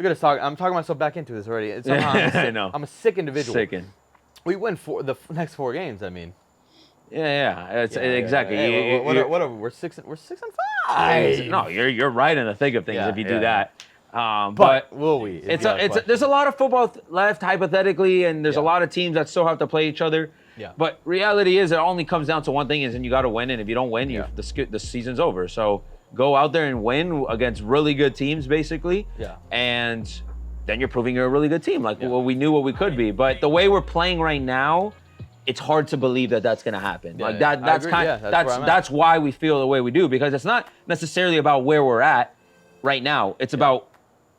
Look at us talking. I'm talking myself back into this already. It's somehow I know. I'm a sick individual. Sickened. We win the next 4 games. I mean. Yeah. Exactly. Hey, what are we? We're 6 and 5. No, you're right in the thick of things if you do that. But will we? There's a lot of football left hypothetically, and there's a lot of teams that still have to play each other. Yeah. But reality is, it only comes down to one thing: is, and you got to win. And if you don't win, the season's over. So go out there and win against really good teams, basically. Yeah. And then you're proving you're a really good team. Well, we knew what we could be, but the way we're playing right now, it's hard to believe that that's going to happen. That's why we feel the way we do, because it's not necessarily about where we're at right now. It's about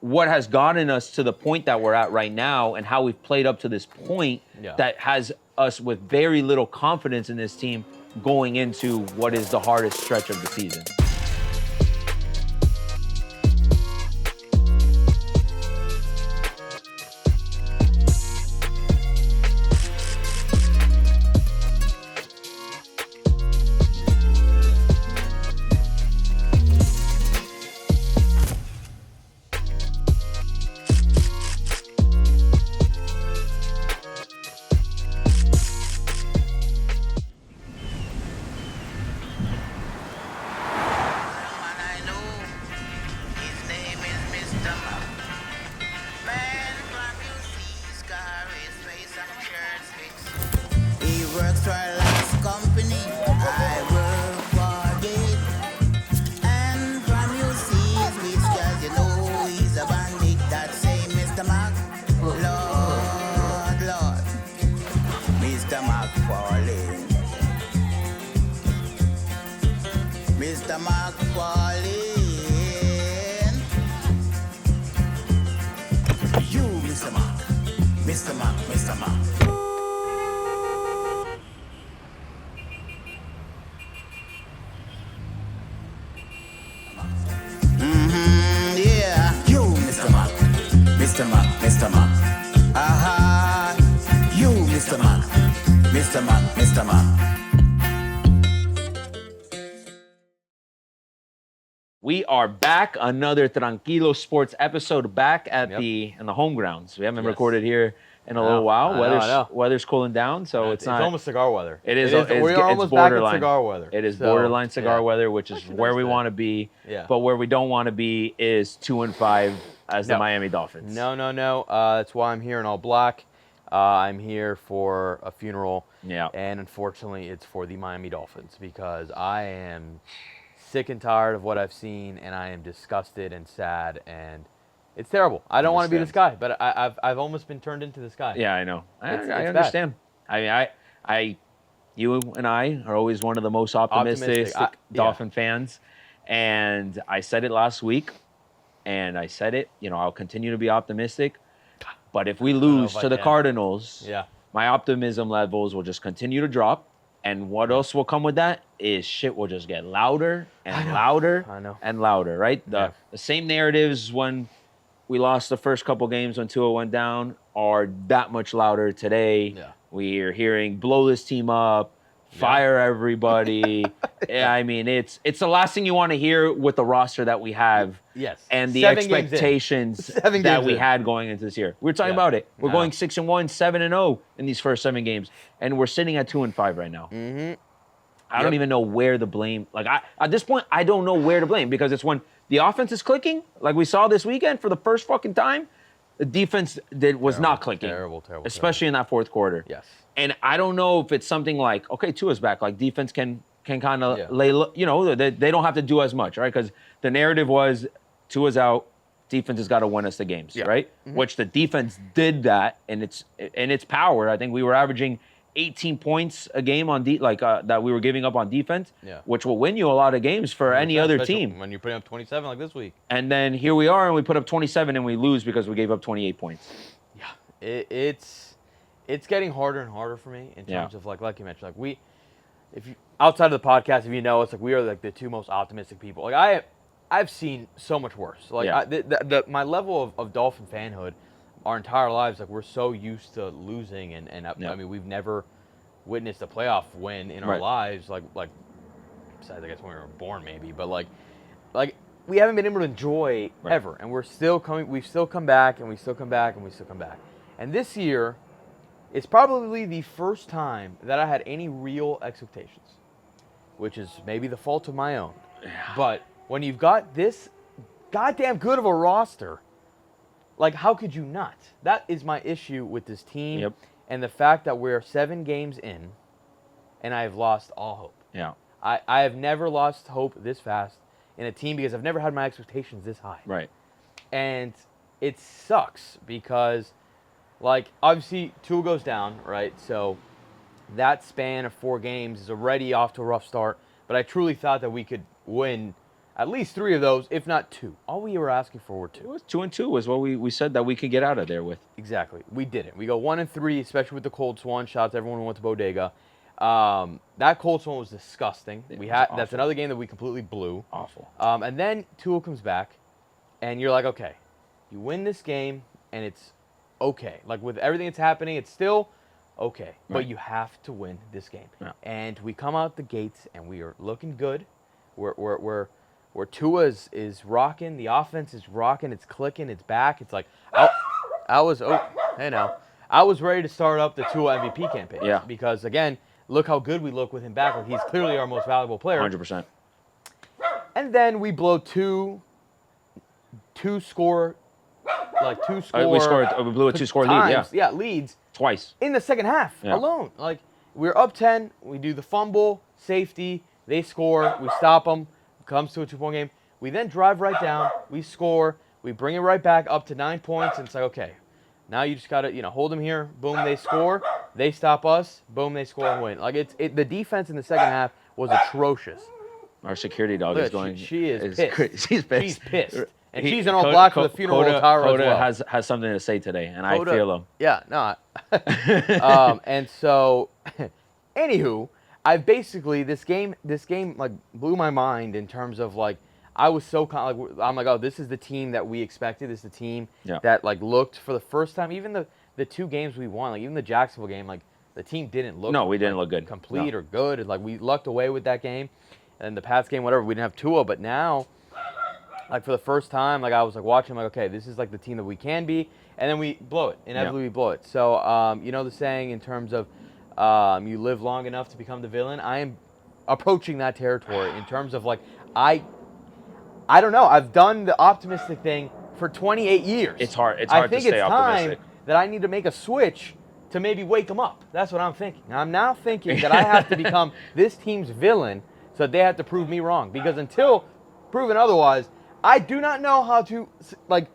what has gotten us to the point that we're at right now and how we've played up to this point that has us with very little confidence in this team going into what is the hardest stretch of the season. We are back, another Tranquilo Sports episode back at in the home grounds. We haven't recorded here in a little while. Weather's cooling down, so it's not. It's almost cigar weather. It is. We are almost back at cigar weather. It is borderline cigar weather, which is where we want to be. Yeah. But where we don't want to be is 2-5 as the Miami Dolphins. No. That's why I'm here in all black. I'm here for a funeral. Yeah. And unfortunately, it's for the Miami Dolphins because I am sick and tired of what I've seen, and I am disgusted and sad, and it's terrible. I don't want to be this guy, but I've almost been turned into this guy. Yeah, I know. I understand. I mean, you and I are always one of the most optimistic Dolphin fans, and I said it last week, and I said it. I'll continue to be optimistic, but if we lose to the Cardinals, my optimism levels will just continue to drop. And what else will come with that is shit will just get louder and louder and louder, right? The same narratives when we lost the first couple games when Tua went down are that much louder today. Yeah. We are hearing blow this team up, fire everybody. I mean, it's the last thing you want to hear with the roster that we have. Yes. And the expectations that we had going into this year. We were talking about it. We're going 6-1, 7-0 in these first 7 games, and we're sitting at 2-5 right now. Mm-hmm. I don't even know where the blame. At this point, I don't know where to blame because it's when the offense is clicking, like we saw this weekend for the first fucking time. The defense was not clicking. Terrible. Especially in that fourth quarter. Yes. And I don't know if it's something like, okay, Tua's back. Like defense can kind of lay, they don't have to do as much, right? Because the narrative was Tua's out, defense has got to win us the games, right? Mm-hmm. Which the defense did that in its power. I think we were averaging 18 points a game on that we were giving up on defense, which will win you a lot of games for any other team. When you're putting up 27 like this week. And then here we are, and we put up 27, and we lose because we gave up 28 points. Yeah, it's getting harder and harder for me in terms of like you mentioned, if you outside of the podcast, if you know, it's like we are like the two most optimistic people. Like I've seen so much worse. Like my level of Dolphin fanhood. Our entire lives, like we're so used to losing, and I mean we've never witnessed a playoff win in our lives, like besides I guess when we were born maybe, but like we haven't been able to enjoy ever, and we're still coming. We've still come back, and we still come back, and we still come back. And this year, it's probably the first time that I had any real expectations, which is maybe the fault of my own. Yeah. But when you've got this goddamn good of a roster, like, how could you not? That is my issue with this team, and the fact that we're 7 games in, and I've lost all hope. Yeah. I have never lost hope this fast in a team because I've never had my expectations this high. Right. And it sucks because, like, obviously Tua goes down, right? So that span of 4 games is already off to a rough start. But I truly thought that we could win at least 3 of those, if not 2. All we were asking for were 2. It was 2-2 was what we said that we could get out of there with. Exactly. We didn't. We go 1-3, especially with the Colts one. Shout out to everyone who went to Bodega. That Colts one was disgusting. That's another game that we completely blew. Awful. And then Tua comes back, and you're like, okay, you win this game, and it's okay. Like, with everything that's happening, it's still okay. But you have to win this game. Yeah. And we come out the gates, and we are looking good. We're Tua is rocking. The offense is rocking. It's clicking. It's back. It's like, I was ready to start up the Tua MVP campaign. Yeah. Because, again, look how good we look with him back. Like, he's clearly our most valuable player. 100%. And then we blow two score. We blew a 2-score lead. Yeah. Leads Twice in the second half alone. Like, we're up 10. We do the fumble, safety. They score. We stop them. Comes to a 2-point game. We then drive right down. We score. We bring it right back up to 9 points. And it's like, okay, now you just gotta hold them here. Boom, they score. They stop us. Boom, they score and win. Like, the defense in the second half was atrocious. Our security dog is going. She is pissed. She's pissed. She's pissed. And she's in all black for the funeral attire as well. has something to say today, and I feel him. Yeah, no. And so, anywho, I basically this game like blew my mind in terms of, like, I was so I'm like, oh, this is the team that we expected. This is the team that, like, looked for the first time. Even the 2 games we won, like even the Jacksonville game, like, the team didn't look. No, we didn't look good. Complete or good. And, like, we lucked away with that game, and the Pats game, whatever. We didn't have Tua, but now, like, for the first time, like, I was like watching, like, okay, this is like the team that we can be, and then we blow it. Inevitably, we blow it. So, you know the saying in terms of you live long enough to become the villain. I am approaching that territory in terms of, like, I don't know. I've done the optimistic thing for 28 years. It's hard. It's hard to to stay stay optimistic. time that I need to make a switch to maybe wake them up. That's what I'm thinking. I'm now thinking that I have to become this team's villain, so they have to prove me wrong. Because until proven otherwise, I do not know how to, like,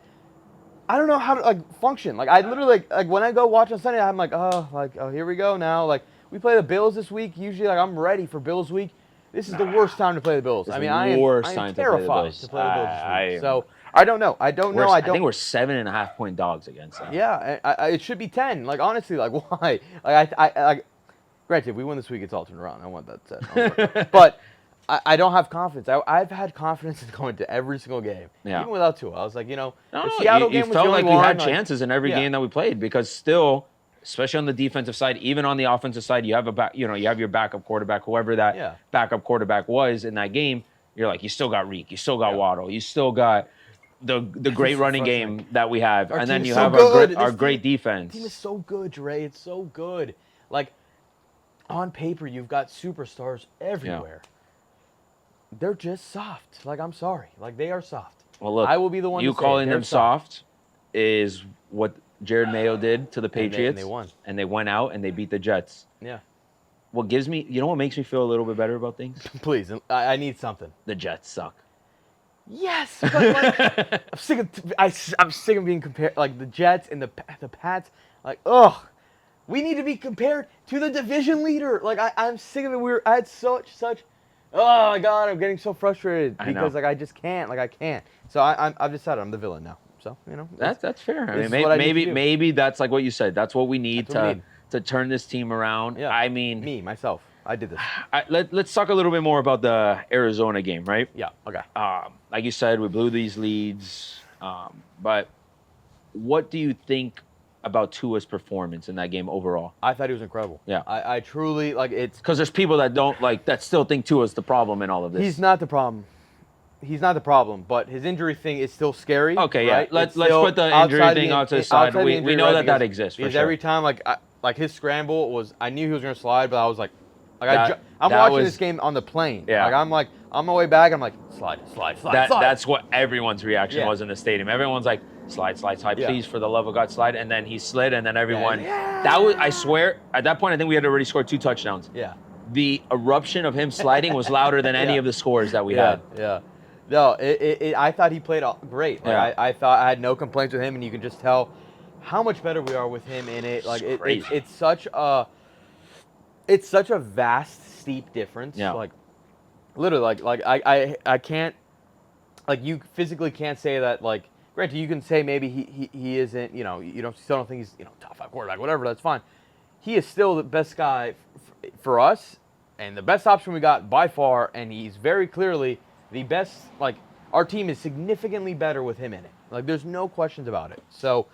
I don't know how to, like, function. Like, I literally, like when I go watch on Sunday, I'm like, oh, here we go now. Like, we play the Bills this week. Usually, like, I'm ready for Bills week. This is the worst time to play the Bills. I mean, I am terrified to play the Bills this week. So, I don't know. I think we're 7.5-point dogs against them. Yeah, it should be 10. Like, honestly, like, why? Like, granted, if we win this week, it's all turned around. I want that set. But I don't have confidence. I've had confidence in going to every single game, even without Tua. I was like, the Seattle game was the only one. You felt like you had chances in every game that we played, because still, especially on the defensive side, even on the offensive side, you have you have your backup quarterback, whoever that backup quarterback was in that game. You're like, you still got Reek, you still got Waddle, you still got the great running game that we have, and then you have our great defense. The team is so good, Dre. It's so good. Like, on paper, you've got superstars everywhere. Yeah. They're just soft. Like, I'm sorry. Like, they are soft. Well, look, I will be the one. You calling them soft is what Jared Mayo did to the Patriots, and they won. And they went out and they beat the Jets. Yeah. What gives me, what makes me feel a little bit better about things? Please, I need something. The Jets suck. Yes, but, like, I'm sick of being compared, like, the Jets and the Pats. Like, ugh, we need to be compared to the division leader. Like, I'm sick of it. I had such. Oh my God, I'm getting so frustrated because, like, I just can't. Like, I can't. So I've decided I'm the villain now. So, that's fair. I mean, maybe that's like what you said. That's what we need to turn this team around. Yeah. I mean, myself, I did this. Let's talk a little bit more about the Arizona game, right? Yeah. Okay. Like you said, we blew these leads. But what do you think about Tua's performance in that game overall? I thought he was incredible. Yeah. I truly, like, it's... Because there's people that don't, like, that still think Tua's the problem in all of this. He's not the problem. he's not the problem, but his injury thing is still scary. Okay, right? Let's put the injury thing out to the side. We know that exists. Because for sure. every time, like his scramble was, I knew he was going to slide, but I was like I'm that watching was, this game on the plane. Yeah. I'm on my way back. I'm like, slide. That's what everyone's reaction was in the stadium. Everyone's like, slide, please, for the love of God, slide. And then he slid, and then everyone. That was, I swear, at that point, I think we had already scored 2 touchdowns. Yeah. The eruption of him sliding was louder than any of the scores that we had. Yeah. No, I thought he played great. Like, I thought I had no complaints with him, and you can just tell how much better we are with him in it. Like it's such a vast, steep difference. Yeah. Like literally, like I can't, like, you physically can't say that. Like, granted, you can say maybe he isn't. You know, still don't think he's top 5 quarterback, whatever. That's fine. He is still the best guy for us, and the best option we got by far. And he's very clearly the best. Like, our team is significantly better with him in it. Like, there's no questions about it. So,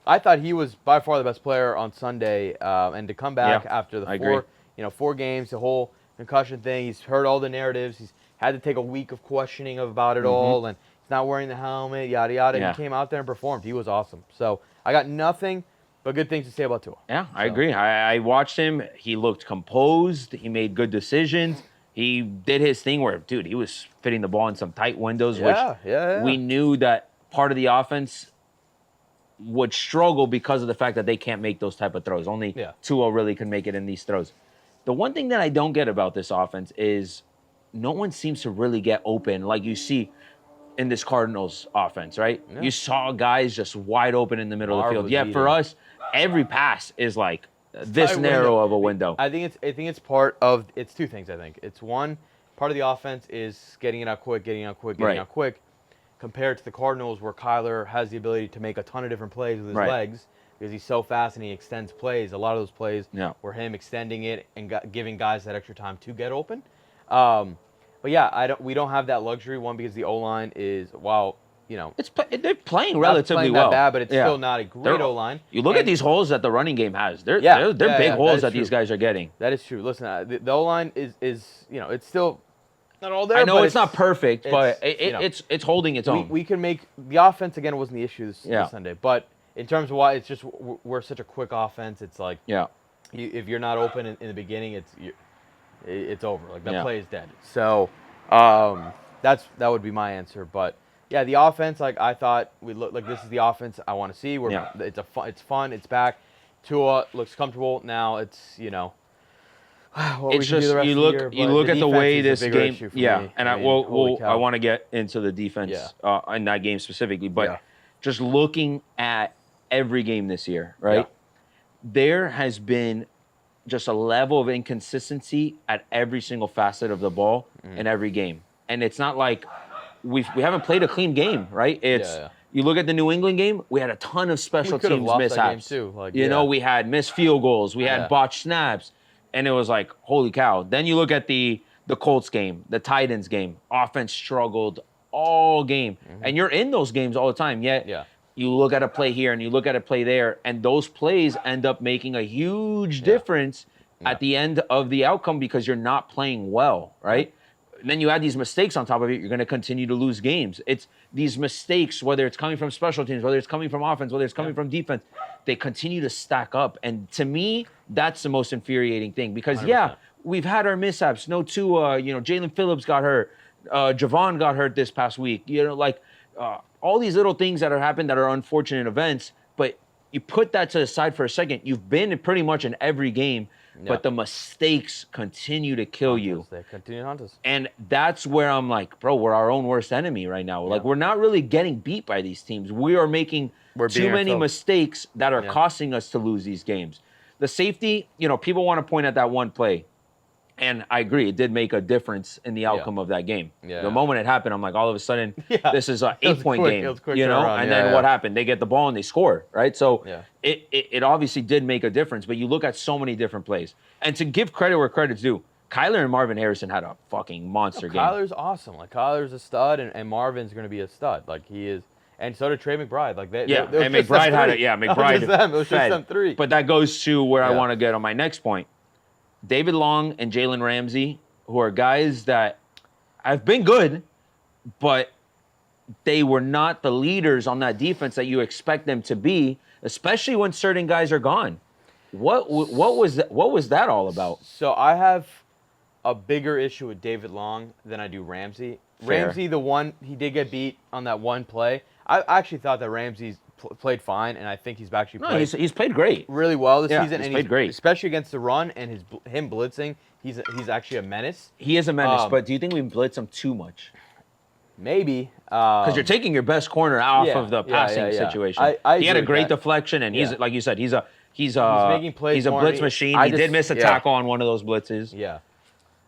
I thought he was by far the best player on Sunday, and to come back after the 4 games, the whole concussion thing. He's heard all the narratives. He's had to take a week of questioning about it all, and he's not wearing the helmet, yada yada. Yeah. He came out there and performed. He was awesome. So I got nothing but good things to say about Tua. Yeah, I agree. I watched him. He looked composed. He made good decisions. He did his thing where, dude, he was fitting the ball in some tight windows, which we knew that part of the offense would struggle because of the fact that they can't make those type of throws. Only Tua really can make it in these throws. The one thing that I don't get about this offense is no one seems to really get open like you see in this Cardinals offense, right? Yeah. You saw guys just wide open in the middle of the field. Yeah, for us, every pass is like this narrow of a window. I think it's part of, it's 2 things, I think. It's one, part of the offense is getting it out quick, compared to the Cardinals, where Kyler has the ability to make a ton of different plays with his legs because he's so fast and he extends plays. A lot of those plays were him extending it and giving guys that extra time to get open. But yeah, we don't have that luxury. One, because the O-line is, they're playing relatively well. Not bad, but it's still not a great O-line. You look at these holes that the running game has. They're big holes that these guys are getting. That is true. Listen, the O-line is it's still not all there. I know it's not perfect, but it's holding its own. We can make the offense again. Wasn't the issue this Sunday, but in terms of why, it's just we're such a quick offense. It's like if you're not open in the beginning, it's over. Like, that play is dead. So that would be my answer. But yeah, the offense, like, I thought we look like this is the offense I want to see. It's fun. It's back. Tua looks comfortable now. It's it's just you look at the way this game. And I want to get into the defense in that game specifically, but just looking at every game this year, right? There has been just a level of inconsistency at every single facet of the ball in every game. And it's not like we haven't played a clean game, right? You look at the New England game, we had a ton of special teams mishaps. We had missed field goals, we had botched snaps, and it was like, holy cow. Then you look at the Colts game, the Titans game, offense struggled all game. And you're in those games all the time, yet you look at a play here and you look at a play there, and those plays end up making a huge difference at the end of the outcome because you're not playing well, right? And then you add these mistakes on top of it, you're going to continue to lose games. It's these mistakes, whether it's coming from special teams, whether it's coming from offense, whether it's coming from defense, they continue to stack up. And to me, that's the most infuriating thing because, 100%. We've had our mishaps. No Tua, Jalen Phillips got hurt. Javon got hurt this past week. All these little things that have happened that are unfortunate events, but you put that to the side for a second. You've been pretty much in every game, but the mistakes continue to kill you. They continue to haunt us. And that's where I'm like, bro, we're our own worst enemy right now. Like, we're not really getting beat by these teams. We are making too many mistakes that are costing us to lose these games. The safety, people want to point at that one play. And I agree, it did make a difference in the outcome of that game. The moment it happened, I'm like, all of a sudden, this is an 8-point game. And then what happened? They get the ball and they score, right? So it obviously did make a difference, but you look at so many different plays. And to give credit where credit's due, Kyler and Marvin Harrison had a fucking monster game. Kyler's awesome. Like, Kyler's a stud, and Marvin's going to be a stud. Like, he is. And so did Trey McBride. Like, and McBride had it. Yeah, McBride. It was just them 3. But that goes to where I want to get on my next point. David Long and Jalen Ramsey, who are guys that have been good, but they were not the leaders on that defense that you expect them to be, especially when certain guys are gone. What was that all about? So I have a bigger issue with David Long than I do Ramsey. Fair. Ramsey, he did get beat on that one play. I actually thought that Ramsey played fine, and I think he's actually played he's played great, really well this season. He's and played great, especially against the run and him blitzing. He's actually a menace. He is a menace, but do you think we blitz him too much? Maybe because you're taking your best corner off of the passing situation. He had a great deflection, and he's like you said, he's making plays. He's a blitz machine. He did miss a tackle on one of those blitzes. Yeah.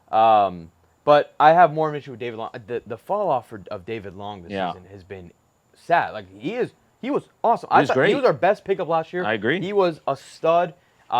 But I have more of an issue with David Long. The fall off of David Long this season has been sad. Like he was awesome. He was great. He was our best pickup last year. I agree. He was a stud.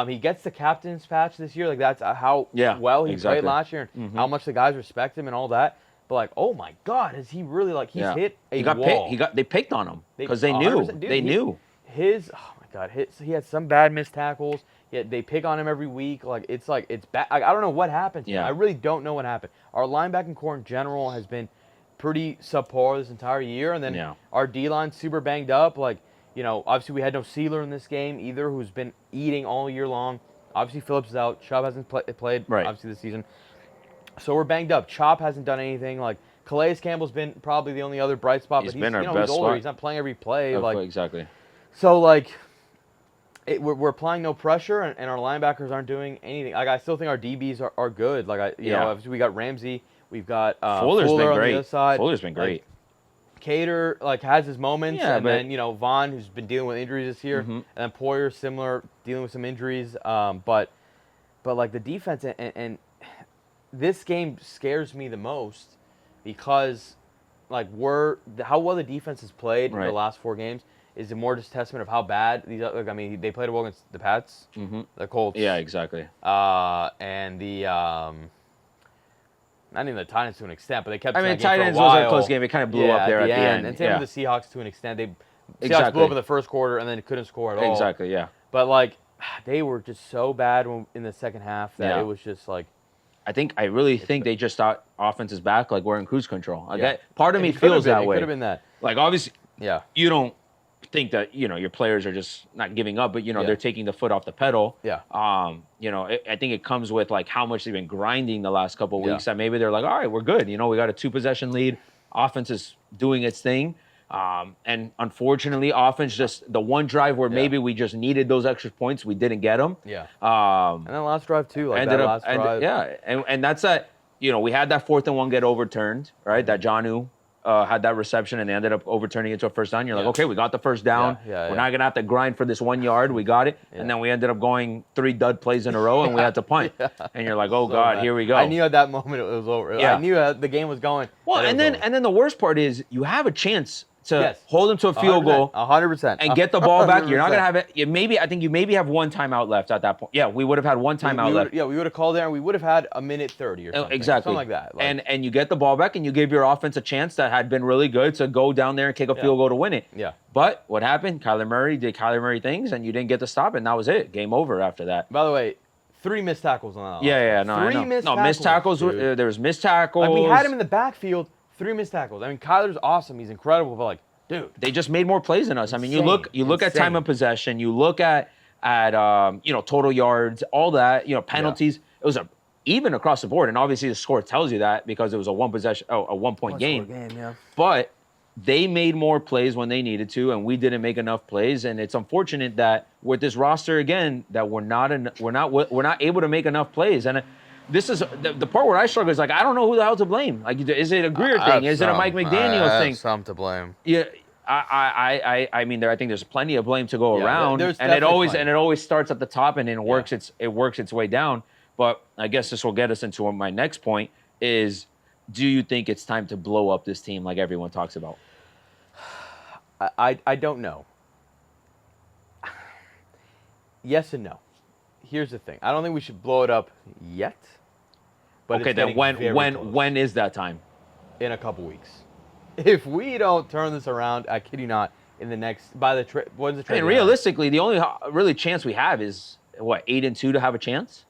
He gets the captain's patch this year. Like that's how well he played last year and how much the guys respect him and all that. But like, oh my God, has he really he's hit a wall? They picked on him because they knew. Dude, they knew. Oh my God, he had some bad missed tackles. Yet they pick on him every week. It's bad. I don't know what happened to him. I really don't know what happened. Our linebacking core in general has been pretty subpar this entire year, and then our D-line's super banged up. Obviously we had no Sealer in this game either, who's been eating all year long. Obviously Phillips is out. Chubb hasn't played obviously this season. So we're banged up. Chop hasn't done anything. Calais Campbell's been probably the only other bright spot. He's but been our best he's older. spot. He's not playing every play. Exactly. So we're applying no pressure, and our linebackers aren't doing anything. I still think our DBs are good. Obviously we got Ramsey. We've got Fuller's Fuller been on great. the other side. Fuller's been great. Cater has his moments, and then Vaughn, who's been dealing with injuries this year, and then Poyer, similar, dealing with some injuries. But the defense and this game scares me the most because how well the defense has played in the last 4 games is more just testament of how bad these. They played well against the Pats, the Colts. Yeah, exactly. And the not even the Titans to an extent, but they kept. Titans was a close game. It kind of blew up there at the end. And same with the Seahawks to an extent. Seahawks blew up in the first quarter and then couldn't score at all. Exactly. Yeah. But they were just so bad in the second half that it was just I really think they just thought offense is back, we're in cruise control. Part of me feels that way. It could have been that. Obviously, you don't think that your players are just not giving up, but they're taking the foot off the pedal. Yeah. I think it comes with how much they've been grinding the last couple of weeks. That maybe they're all right, we're good. We got a 2-possession lead. Offense is doing its thing. And unfortunately, offense just the one drive where maybe we just needed those extra points, we didn't get them. Yeah. And then last drive too. Last drive. And that's we had that 4th and 1 get overturned, right? That Jonnu had that reception and they ended up overturning it to a first down. You're okay, we got the first down. We're not gonna have to grind for this 1 yard. We got it. And then we ended up going 3 dud plays in a row and we had to punt. And you're like, oh God, here we go. I knew at that moment it was over. I knew the game was going. Well, and then the worst part is you have a chance to hold them to a field goal, 100%, and get the ball back. You're not gonna have it. I think you maybe have 1 timeout left at that point. Yeah, we would have had 1 timeout left. Yeah, we would have called there, and we would have had a minute 30 or something. Exactly, something like that. And you get the ball back, and you gave your offense a chance that had been really good to go down there and kick a field goal to win it. Yeah. But what happened? Kyler Murray did Kyler Murray things, and you didn't get to stop it. And that was it. Game over after that. By the way, 3 missed tackles on that. Missed tackles. There was missed tackles. We had him in the backfield. 3 missed tackles. Kyler's awesome. He's incredible, but dude, they just made more plays than us. You look at time of possession, you look at total yards, all that, penalties. It was even across the board, and obviously the score tells you that because it was a 1-point game. But they made more plays when they needed to, and we didn't make enough plays. And it's unfortunate that with this roster again, that we're not able to make enough plays. And this is the part where I struggle is I don't know who the hell to blame. Is it a Greer thing? Is it a Mike McDaniels thing? Some to blame. Yeah, I think there's plenty of blame to go around, and it always starts at the top and then it works its way down. But I guess this will get us into my next point: is do you think it's time to blow up this team like everyone talks about? I don't know. Yes and no. Here's the thing: I don't think we should blow it up yet. But okay, then when is that time? In a couple weeks. If we don't turn this around, I kid you not, in the next when's the trade? Realistically, the only really chance we have is 8-2 to have a chance.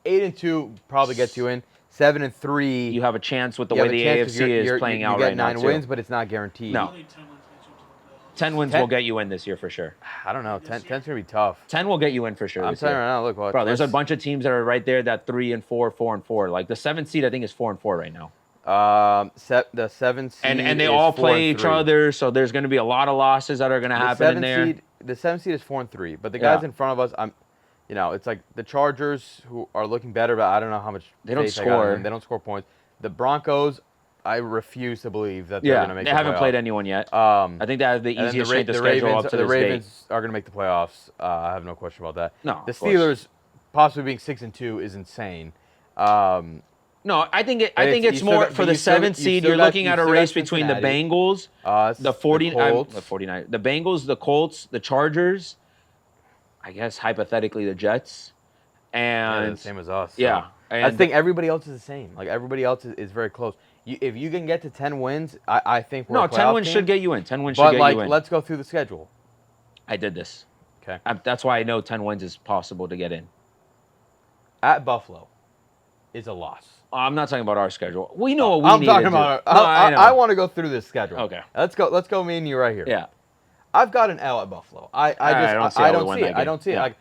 8-2 probably gets you in. 7-3. You have a chance with the way the AFC is playing out right now. You get 9 wins, but it's not guaranteed. No. 10 wins will get you in this year for sure. I don't know. 10's going to be tough. 10 will get you in for sure. I'm telling you right now. Look, bro, there's a bunch of teams that are right there that 3-4, 4-4. Like the 7th seed, I think, is 4-4 right now. The 7th seed and they all play each other, so there's going to be a lot of losses that are going to happen in there. The 7th seed is 4-3, but the guys in front of us, it's like the Chargers who are looking better, but I don't know how much they don't score. They don't score points. The Broncos, I refuse to believe that they're going to make the playoffs. They haven't played anyone yet. I think they have the easiest strength of schedule up to this date. The Ravens are going to make the playoffs. I have no question about that. No, the Steelers possibly being 6-2 is insane. No, I think it's more for the 7th seed. You're looking at a race between the Bengals, the 49, the Bengals, the Colts, the Chargers. I guess hypothetically the Jets, and the same as us. So. Yeah, I think everybody else is the same. Like everybody else is very close. If you can get to 10 wins, I think we're a playoff 10 wins team. should get you in. 10 wins should get you in. Let's go through the schedule. I did this. Okay. That's why I know 10 wins is possible to get in. At Buffalo is a loss. I'm not talking about our schedule. We know what we need to do. I'm talking about I want to go through this schedule. Okay. Let's go me and you right here. Yeah. I've got an L at Buffalo. I don't see it. Like,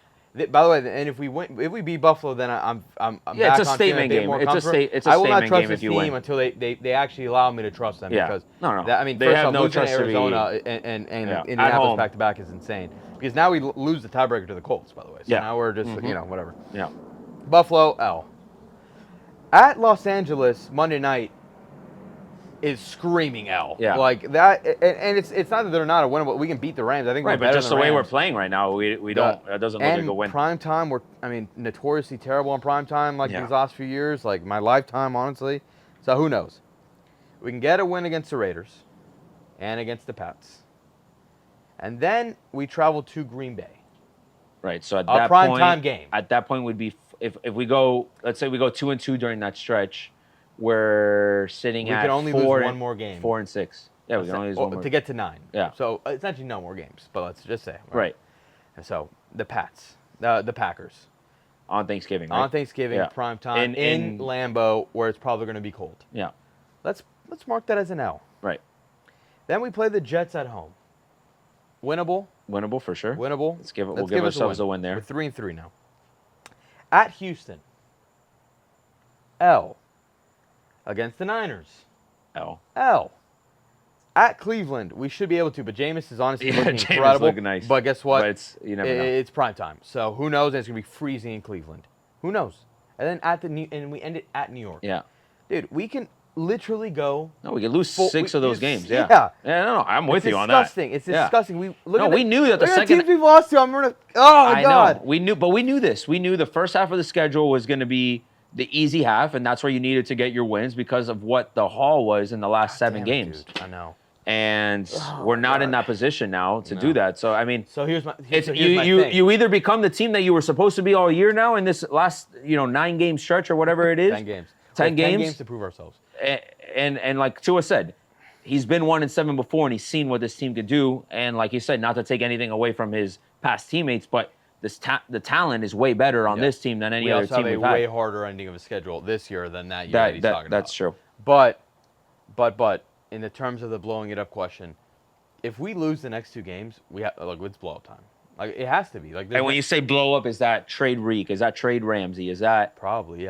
by the way, and if we beat Buffalo, then I'm back it's a on statement game. It's a statement game. I will not trust this team until they actually allow me to trust them. Because they have no trust to Arizona and Indianapolis back to back is insane. Because now we lose the tiebreaker to the Colts, by the way. So now we're just whatever. Yeah. Buffalo L. At Los Angeles Monday night is screaming L. Yeah. Like that, and it's not that they're not a winnable. We can beat the Rams. I think we're better but just than the way Rams. we're playing right now, we don't. It doesn't look like a win. Prime time, we're notoriously terrible on prime time. Like these last few years, like my lifetime, honestly. So who knows? We can get a win against the Raiders, and against the Pats, and then we travel to Green Bay. Right. So at that prime time game. At that point, would be if we go. Let's say we go 2-2 during that stretch. We're sitting at 4. We can only lose one more game. 4-6. Yeah, we can only lose one more. To get to 9. Yeah. So essentially no more games, but let's just say. Right. And so the Pats, the Packers. On Thanksgiving, right? On Thanksgiving, prime time in Lambeau, where it's probably going to be cold. Yeah. Let's mark that as an L. Right. Then we play the Jets at home. Winnable. Winnable for sure. Winnable. We'll give ourselves a win there. We're 3-3 now. At Houston. L. Against the Niners. L. At Cleveland, we should be able to, but Jameis is honestly looking incredible. Looking nice. But guess what? But you never know. It's prime time, so who knows? And it's gonna be freezing in Cleveland. Who knows? And then we end it at New York. Yeah, dude, we can literally go. No, we can lose 6 of those games. Yeah. No, I'm with you on that. It's disgusting. We knew that the second teams we've lost to. I'm gonna. Oh my God. We knew this. We knew the first half of the schedule was going to be the easy half, and that's where you needed to get your wins because of what the haul was in the last 7 games. Dude, I know. And we're not in that position now to do that. So I mean, here's my thing. You either become the team that you were supposed to be all year now in this last 9-game stretch or whatever it is. 10 games. 10 games to prove ourselves. And like Tua said, he's been 1-7 before, and he's seen what this team could do. And like you said, not to take anything away from his past teammates, but the talent is way better on this team than any other team we've had. We also have a way harder ending of a schedule this year than that year that he's talking about. That's true. But in the terms of the blowing it up question, if we lose the next 2 games, it's blow up time. Like it has to be. Like, and when you say blow up, is that trade Reek? Is that trade Ramsey? Is that probably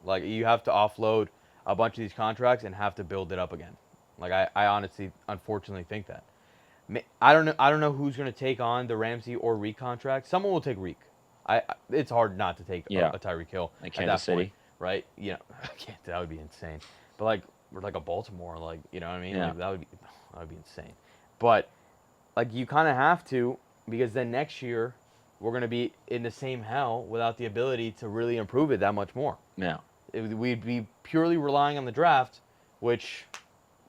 Like you have to offload a bunch of these contracts and have to build it up again. Like I honestly, unfortunately, think that. I don't know who's going to take on the Ramsey or Reek contract. Someone will take Reek. It's hard not to take a Tyreek Hill at Kansas City, point, right? That would be insane. But like a Baltimore, you know what I mean? Yeah. Like, that would be insane. But like you kind of have to, because then next year we're going to be in the same hell without the ability to really improve it that much more. Yeah. We'd be purely relying on the draft, which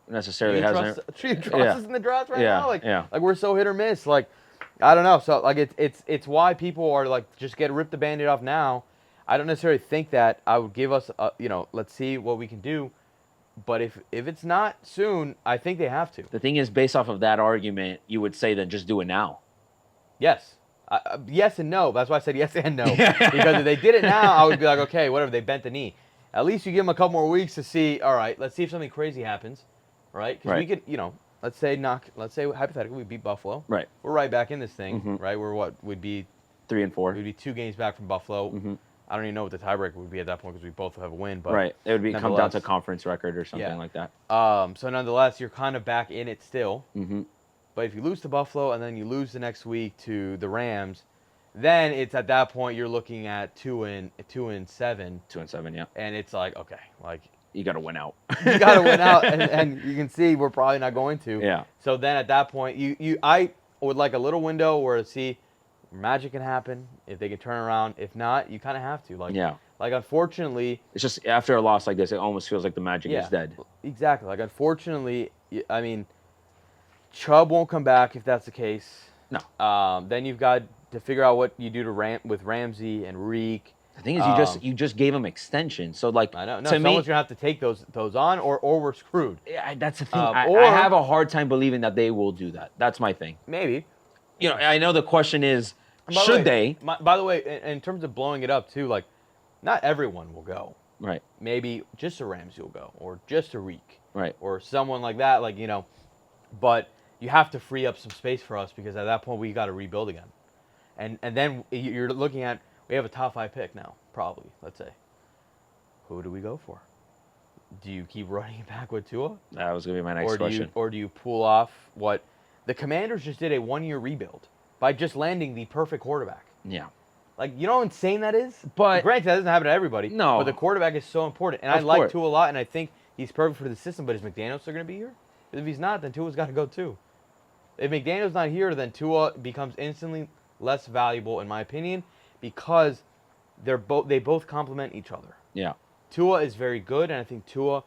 necessarily hasn't. Trust us in the draft right now. Like we're so hit or miss. Like I don't know. So like it's why people are like just rip the Band-Aid off now. I don't necessarily think that I would give us let's see what we can do. But if it's not soon, I think they have to. The thing is, based off of that argument, you would say then just do it now. Yes. Yes and no. That's why I said yes and no. Because if they did it now, I would be like, okay, whatever. They bent the knee. at least you give him a couple more weeks to see. All right, let's see if something crazy happens, right? Because we could, let's say hypothetically we beat Buffalo. Right. We're right back in this thing, right? We're what would be 3 and 4. We'd be 2 games back from Buffalo. I don't even know what the tiebreaker would be at that point because we both have a win. But right, it would come down to conference record or something like that. So nonetheless, you're kind of back in it still. But if you lose to Buffalo and then you lose the next week to the Rams, then it's at that point you're looking at 2-7. 2-7, yeah. And it's like, okay, like you got to win out. you got to win out, and you can see we're probably not going to. Yeah. So then at that point, I would like a little window where to see magic can happen if they can turn around. If not, you kind of have to. Like unfortunately, it's just after a loss like this, it almost feels like the magic is dead. Exactly. Like unfortunately, I mean, Chubb won't come back if that's the case. No. Then you've got to figure out what you do with Ramsey and Reek. The thing is, you just gave him extension. So like, I know. No, someone's gonna have to take those on, or we're screwed. Yeah, that's the thing. I have a hard time believing that they will do that. That's my thing. Maybe. I know the question is, should they? By the way, in terms of blowing it up too, like, not everyone will go. Right. Maybe just a Ramsey will go, or just a Reek. Right. Or someone like that, like but you have to free up some space for us because at that point we got to rebuild again, and then you're looking at we have a top 5 pick now, probably. Let's say, who do we go for? Do you keep running it back with Tua? That was gonna be my next question. Or do you pull off what the Commanders just did, a 1-year rebuild by just landing the perfect quarterback? Yeah. Like, you know how insane that is? But granted, that doesn't happen to everybody. No. But the quarterback is so important, and I like Tua a lot, and I think he's perfect for the system. But is McDaniels still going to be here? If he's not, then Tua's got to go too. If McDaniel's not here, then Tua becomes instantly less valuable, in my opinion, because they both complement each other. Yeah. Tua is very good, and I think Tua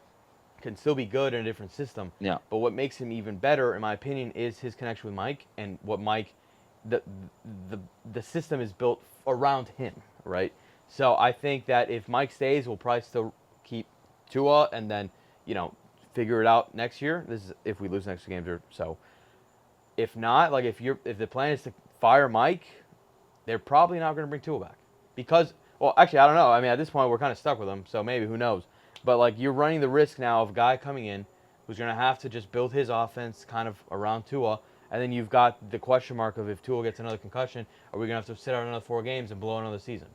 can still be good in a different system. Yeah. But what makes him even better, in my opinion, is his connection with Mike, and what Mike, the system is built around him, right? So I think that if Mike stays, we'll probably still keep Tua, and then figure it out next year. This is if we lose the next 2 games or so. If not, like if the plan is to fire Mike, they're probably not going to bring Tua back because, well, actually I don't know. I mean, at this point we're kind of stuck with him, so maybe who knows? But like you're running the risk now of a guy coming in who's going to have to just build his offense kind of around Tua, and then you've got the question mark of if Tua gets another concussion, are we going to have to sit out another 4 games and blow another season?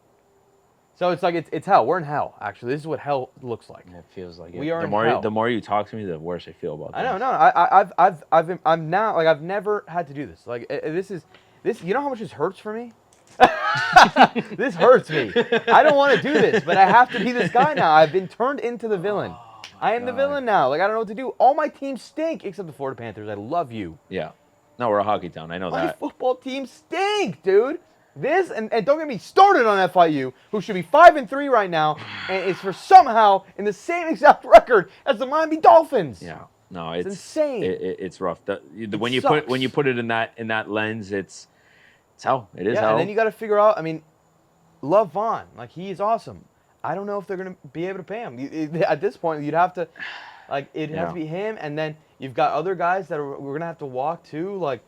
So it's like it's hell. We're in hell. Actually, this is what hell looks like. It feels like we it. are in hell. The more you talk to me, the worse I feel about this. I know. No, I'm now like I've never had to do this. Like this. You know how much this hurts for me? This hurts me. I don't want to do this, but I have to be this guy now. I've been turned into the villain. I am the villain now. Like I don't know what to do. All my teams stink except the Florida Panthers. I love you. Yeah. No, we're a hockey town. I know that. My football team stink, dude. This and don't get me started on FIU, who should be 5-3 right now, and is for somehow in the same exact record as the Miami Dolphins. Yeah, no, it's insane. It's rough. When you put it in that lens, it's hell. It is hell. And then you got to figure out. I mean, love Vaughn, like he is awesome. I don't know if they're gonna be able to pay him. At this point, you'd have to, like, it'd have to be him, and then you've got other guys that we're gonna have to walk too, like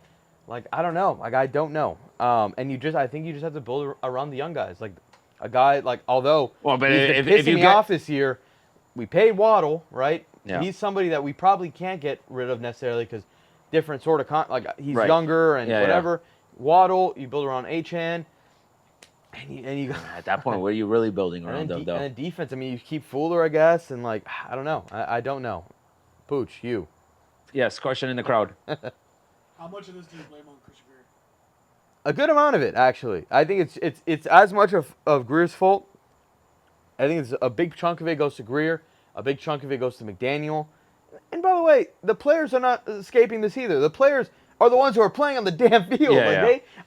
I don't know. Like I don't know. And I think you just have to build around the young guys. Like a guy like although but he's pissing me off this year, we paid Waddle, right? Yeah. He's somebody that we probably can't get rid of necessarily because different sort of like he's younger and whatever. Yeah. Waddle, you build around Achane. And you at that point, what are you really building around them though? And defense, I mean, you keep Fuller, I guess, and like I don't know. I don't know. Pooch, you. Yes, question in the crowd. How much of this do you blame on Chris Greer? A good amount of it, actually. I think it's as much of Greer's fault. I think it's a big chunk of it goes to Greer. A big chunk of it goes to McDaniel. And by the way, the players are not escaping this either. The players are the ones who are playing on the damn field.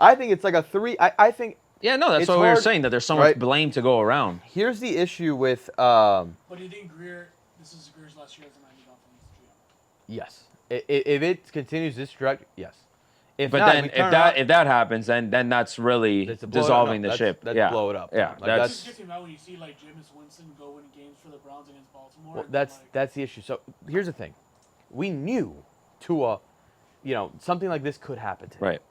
I think it's like a 3. I think. Yeah, no, that's what we were saying, that there's so much blame to go around. Here's the issue with. But do you think this is Greer's last year as a Miami Dolphins GM? Yes. If it continues this trajectory, yes. If that happens, then that's really dissolving the ship. Let's blow it up. Yeah, like that's just gets me mad when you see like Jameis Winston go win games for the Browns against Baltimore. Well, that's the issue. So here's the thing, we knew Tua, something like this could happen to him. Right.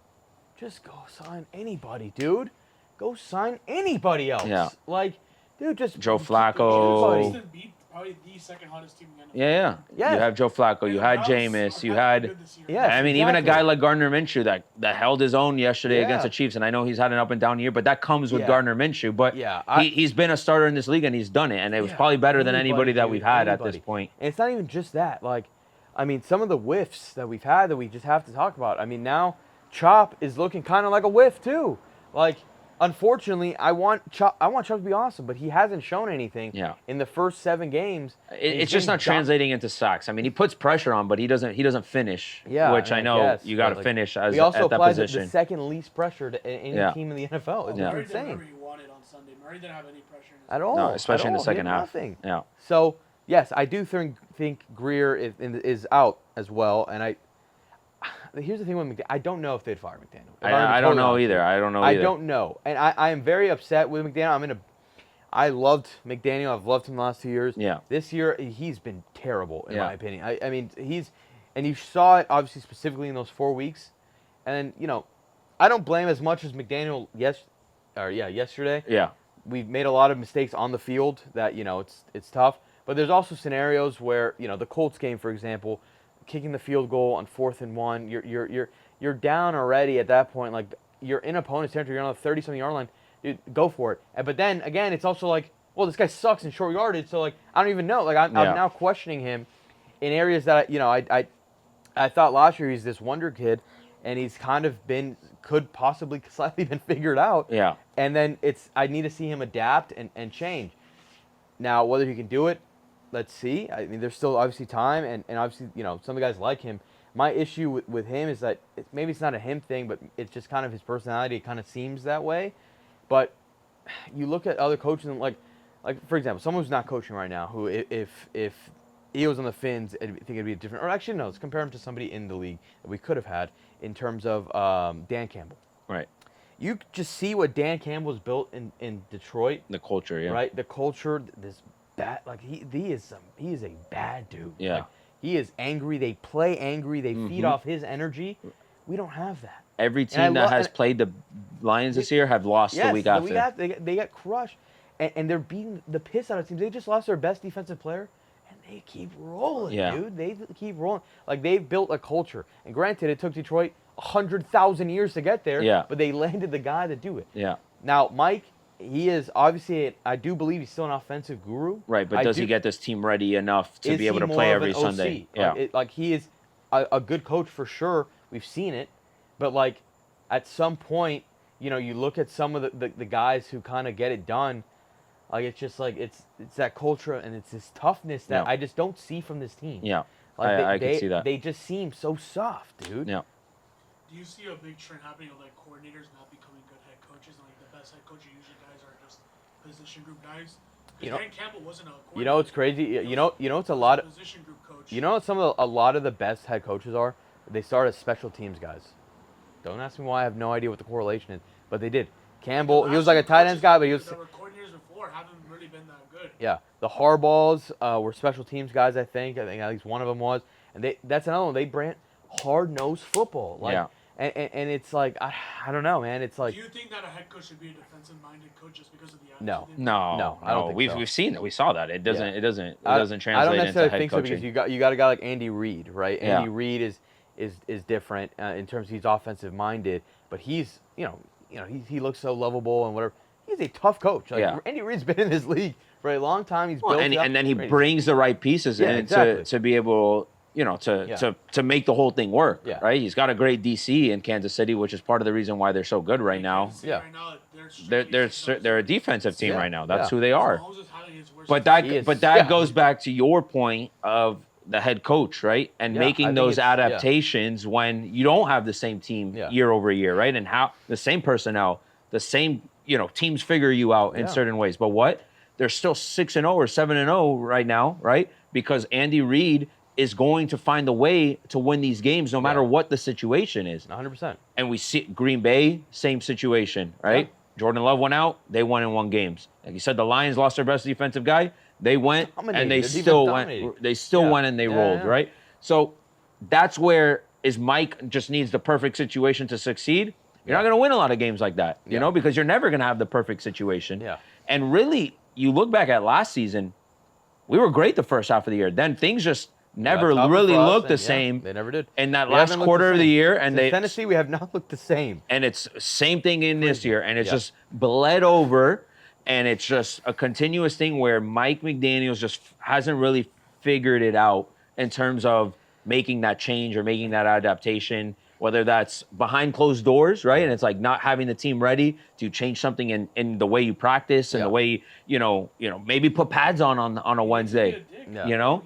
Just go sign anybody, dude. Go sign anybody else. Yeah. Like Dude, just Joe The Flacco. Houston beat probably the second hottest team in the NFL. Yeah. Yes. You have Joe Flacco. You had Jameis. You had. Yes, I mean, even a exactly. guy like Gardner Minshew that held his own yesterday Yeah. against the Chiefs, and I know he's had an up and down year, but that comes with Yeah. Gardner Minshew. But Yeah, he's been a starter in this league, and he's done it, and it was Yeah, probably better than anybody that dude, we've had at anybody. this point. And it's not even just that. Like, I mean, some of the whiffs that we've had that we just have to talk about. I mean, now Chop is looking kind of like a whiff too. Like, unfortunately, I want Chop to be awesome, but he hasn't shown anything in the first 7 games. It's just not translating into sacks. I mean, he puts pressure on, but he doesn't finish. Yeah, which I know guess, you got to but, like, finish as we also at that applied position. the second least pressure to any team in the NFL. It's Murray did insane. whatever he wanted on Sunday. Murray didn't have any pressure in his At all. No, especially at in the all. second He had half. Nothing. Yeah. So, yes, I do think Greer is out as well. And here's the thing with McDaniel. I don't know if they'd fire McDaniel. I don't know either. I don't know either. I don't know. And I am very upset with McDaniel. I loved McDaniel. I've loved him the last 2 years. Yeah. This year, he's been terrible, in my opinion. I mean, and you saw it, obviously, specifically in those 4 weeks. And, I don't blame as much as McDaniel yesterday. Yeah. We've made a lot of mistakes on the field that, it's tough. But there's also scenarios where, the Colts game, for example, kicking the field goal on 4th and 1, you're down already at that point. Like, you're in opponent's territory, you're on the 30-something yard line. Dude, go for it. But then, again, it's also like, well, this guy sucks in short yardage, so, like, I don't even know. Like, I'm now questioning him in areas that, I thought last year he's this wonder kid, and he's kind of could possibly slightly been figured out. Yeah. And then I need to see him adapt and change. Now, whether he can do it, let's see. I mean, there's still obviously time, and obviously, some of the guys like him. My issue with him is that maybe it's not a him thing, but it's just kind of his personality. It kind of seems that way. But you look at other coaches, and like for example, someone who's not coaching right now, who if he was on the Fins, I think it'd be a different. Or actually, no, let's compare him to somebody in the league that we could have had in terms of Dan Campbell. Right. You just see what Dan Campbell's built in Detroit. The culture, yeah. Right, the culture. This bad, like he is a bad dude. Yeah. Like, he is angry. They play angry. They feed off his energy. We don't have that. Every team that has played the Lions this year have lost the week after. They got crushed, and they're beating the piss out of teams. They just lost their best defensive player, and they keep rolling, dude. They keep rolling. Like, they've built a culture. And granted, it took Detroit 100,000 years to get there. Yeah. But they landed the guy to do it. Yeah. Now, Mike, he is obviously, I do believe he's still an offensive guru. Right, but does he get this team ready enough to be able to play every Sunday? Yeah. Like he is a good coach for sure. We've seen it. But, like, at some point, you look at some of the guys who kind of get it done. Like, it's just like it's that culture and it's this toughness that I just don't see from this team. Yeah, like I can see that. They just seem so soft, dude. Yeah. Do you see a big trend happening of, like, coordinators not becoming good head coaches? And, like, the best head coaching usually guys are just position group guys. Because Dan Campbell wasn't a coordinator. It's crazy. It's a lot of position group coach. A lot of the best head coaches are. They start as special teams guys. Don't ask me why. I have no idea what the correlation is, but they did. Campbell, he was like a tight ends guy, but he was. That were coordinators before haven't really been that good. Yeah, the Harbaughs were special teams guys. I think at least one of them was, and that's another one. They brand hard-nosed football. Like, yeah. And it's like I don't know, man. It's like. Do you think that a head coach should be a defensive-minded coach just because of the attitude? No. I don't think so. We've seen it. We saw that. It doesn't translate I don't necessarily into head think coaching. so because you got a guy like Andy Reid, right? Yeah. Andy Reid is different in terms of he's offensive-minded, but he's he looks so lovable and whatever. He's a tough coach. Like, Andy Reid's been in this league for a long time. He's built up. And then he brings the right pieces in to be able, to make the whole thing work. Yeah. Right. He's got a great DC in Kansas City, which is part of the reason why they're so good right now. Yeah. Right now, They're a defensive team right now. That's who they are. are. But that goes back to your point of the head coach, right? And making those adaptations when you don't have the same team year over year, right? And how the same personnel, the same, teams figure you out in certain ways. But they're still 6-0 or 7-0 right now, right? Because Andy Reid is going to find a way to win these games no matter what the situation is. 100%. And we see Green Bay, same situation, right? Yeah. Jordan Love went out, they won in 1 game. Like you said, the Lions lost their best defensive guy. They went and they still went. They still went and they rolled, right? So that's where Mike just needs the perfect situation to succeed. You're not going to win a lot of games like that, you know, because you're never going to have the perfect situation. Yeah. And really, you look back at last season, we were great the first half of the year. Then things just never really looked the same. They never did. In that last quarter of the year, and Since Tennessee, we have not looked the same. And it's same thing in this year, and it's just bled over, and it's just a continuous thing where Mike McDaniels just hasn't really figured it out in terms of making that change or making that adaptation, whether that's behind closed doors, right? And it's like not having the team ready to change something in the way you practice and the way, maybe put pads on a Wednesday,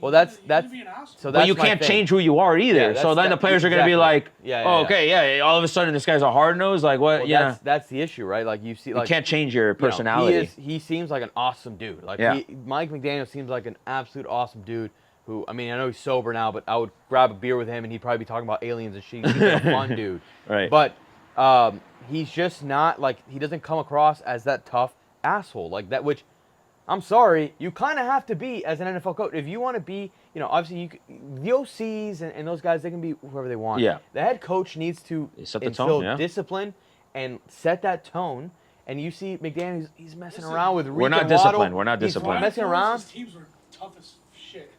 Well, that's but you can't change who you are either. So then the players are going to be like, all of a sudden this guy's a hard-nosed, like what? Well, that's the issue, right? Like you see, like you can't change your personality. He seems like an awesome dude. Like Mike McDaniel seems like an absolute awesome dude. Who, I mean, I know he's sober now, but I would grab a beer with him and he'd probably be talking about aliens and shit. He's a fun dude. Right. But he's just not, like, he doesn't come across as that tough asshole. Like that, which, I'm sorry, you kind of have to be as an NFL coach. If you want to be, obviously, the OCs and those guys, they can be whoever they want. Yeah. The head coach needs to instill discipline and set that tone. And you see McDaniel, he's messing around with Reek We're not and disciplined. Waddle. We're not disciplined. He's messing around. His teams were tough as shit.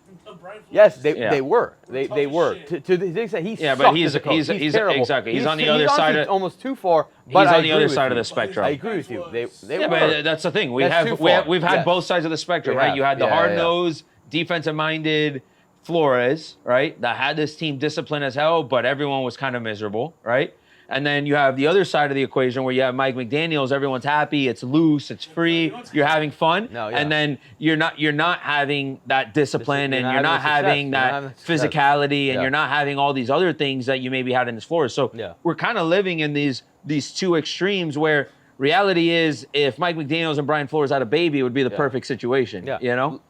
Yes, they were. They were. To the extent he sucked but as a coach. He's terrible. Exactly. He's on the other side of almost too far. But he's on the other side of the spectrum. I agree with you. They were. But that's the thing. We've had both sides of the spectrum, right? You had the hard-nosed, defensive-minded Flores, right? That had this team disciplined as hell, but everyone was kind of miserable, right? And then you have the other side of the equation where you have Mike McDaniels. Everyone's happy. It's loose. It's free. You're having fun. And then you're not having that discipline, and you're not having that physicality, and you're not having all these other things that you maybe had in this Flores. So we're kind of living in these two extremes where reality is if Mike McDaniels and Brian Flores had a baby, it would be the perfect situation.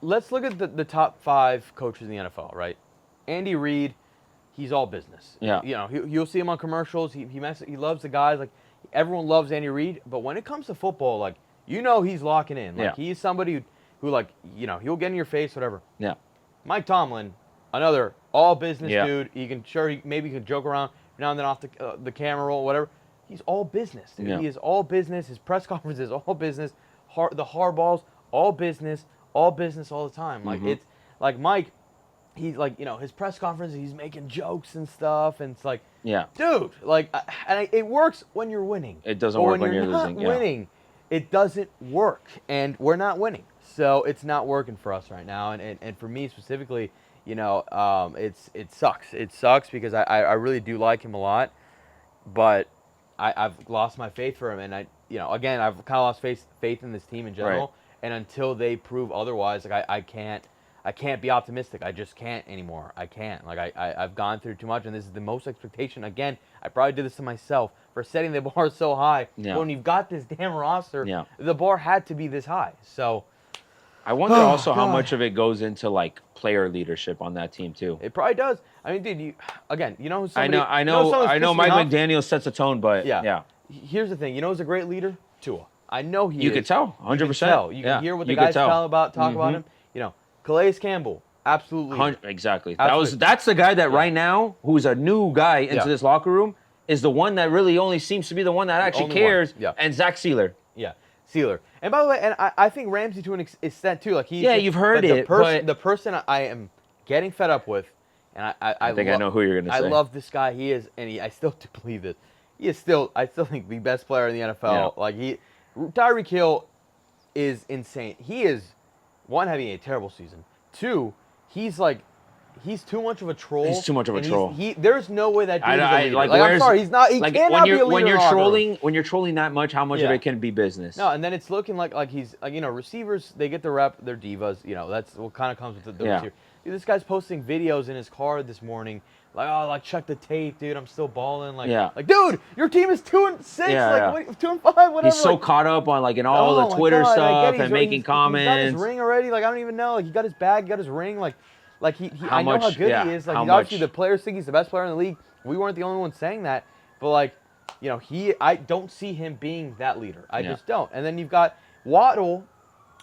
Let's look at the top 5 coaches in the NFL, right? Andy Reid. He's all business. You'll see him on commercials. He loves the guys. Like everyone loves Andy Reid, but when it comes to football, like he's locking in. Like he's somebody who like he'll get in your face, whatever. Yeah. Mike Tomlin, another all business dude. He can maybe can joke around now and then off the camera roll, whatever. He's all business. Dude. He is all business. His press conferences all business. The hardballs all business all the time. Like it's like Mike. He's like, his press conference, he's making jokes and stuff, and it's like, dude, like, and it works when you're winning. It doesn't work when you're losing. Winning, it doesn't work, and we're not winning, so it's not working for us right now. And for me specifically, it sucks. It sucks because I really do like him a lot, but I've lost my faith for him, and again, I've kind of lost faith in this team in general, right. And until they prove otherwise, like I can't be optimistic. I just can't anymore. I can't. Like I've gone through too much, and this is the most expectation. Again, I probably did this to myself for setting the bar so high. Yeah. When you've got this damn roster, the bar had to be this high. So I wonder also how much of it goes into like player leadership on that team too. It probably does. I mean, dude, again, I know. Mike McDaniel sets a tone, but yeah. Here's the thing. Who's a great leader? Tua. I know he. You could tell, 100%. You can hear what the guys talk about him. Calais Campbell, absolutely. Exactly. Absolutely. That's the guy that right now, who's a new guy into this locker room, is the one that really only seems to be the one that actually cares. Yeah. And Zach Sealer. Yeah, Sealer. And by the way, and I think Ramsey to an extent too. Like you've heard it. The person I am getting fed up with, and I think I know who you're going to say. I love this guy. He is, and I still do believe this. He is still, I still think the best player in the NFL. Yeah. Like Tyreek Hill is insane. He is, one, having a terrible season. 2, he's too much of a troll. He's too much of a troll. There's no way that dude is a leader. Like, I'm sorry, he's not. He cannot be a leader. When you're trolling that much, how much of it can be business? No, and then it's looking like he's receivers. They get the rep. They're divas. That's what kind of comes with the receiver. Dude, this guy's posting videos in his car this morning. Like, check the tape, dude. I'm still balling. Like, dude, your team is 2-6. 2-5, whatever. He's so caught up on in all the Twitter stuff and making comments. He's got his ring already. I don't even know. He got his bag. He got his ring. I know how good he is. He's obviously the players think he's the best player in the league. We weren't the only ones saying that, but I don't see him being that leader. I just don't. And then you've got Waddle,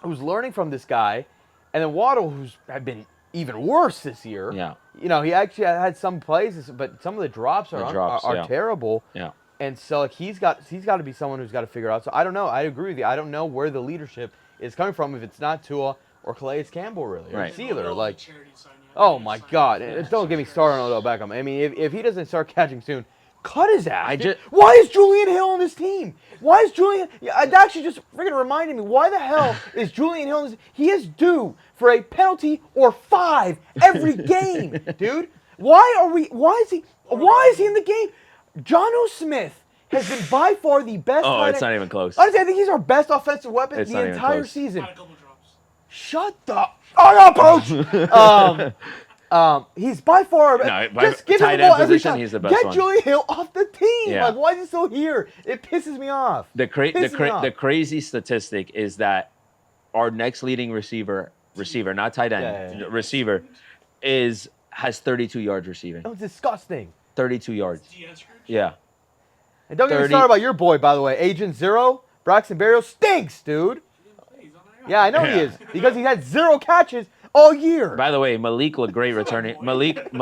who's learning from this guy, and then Waddle, who's had been even worse this year. Yeah. He actually had some plays, but some of the drops are terrible. Yeah. And so like he's got to be someone who's got to figure out. So I don't know. I agree with you. I don't know where the leadership is coming from. If it's not Tua or Calais Campbell, really, or Sealer. Like, oh my God! Don't get me started on Odell Beckham. I mean, if he doesn't start catching soon, cut his ass. Why is Julian Hill on this team? Why is Julian? It actually just freaking reminded me. Why the hell is Julian Hill on this? He is due for a penalty or 5 every game, dude. Why is he in the game? Jonnu Smith has been by far the best. Oh, it's not even close. Honestly, I think he's our best offensive weapon the entire season. Had a couple drops. Shut the Coach. He's by far just give him the ball every time. He's the best Get Julian Hill off the team. Yeah. Like, why is he still here? It pisses me off. The crazy statistic is that our next leading receiver, not tight end, receiver, has 32 yards receiving. That was disgusting. 32 yards. Yeah. And don't get me started about your boy, by the way. Agent Zero, Braxton Berrios stinks, dude. Yeah, I know he is. Because he had 0 catches all year. By the way, Malik looked great returning. Malik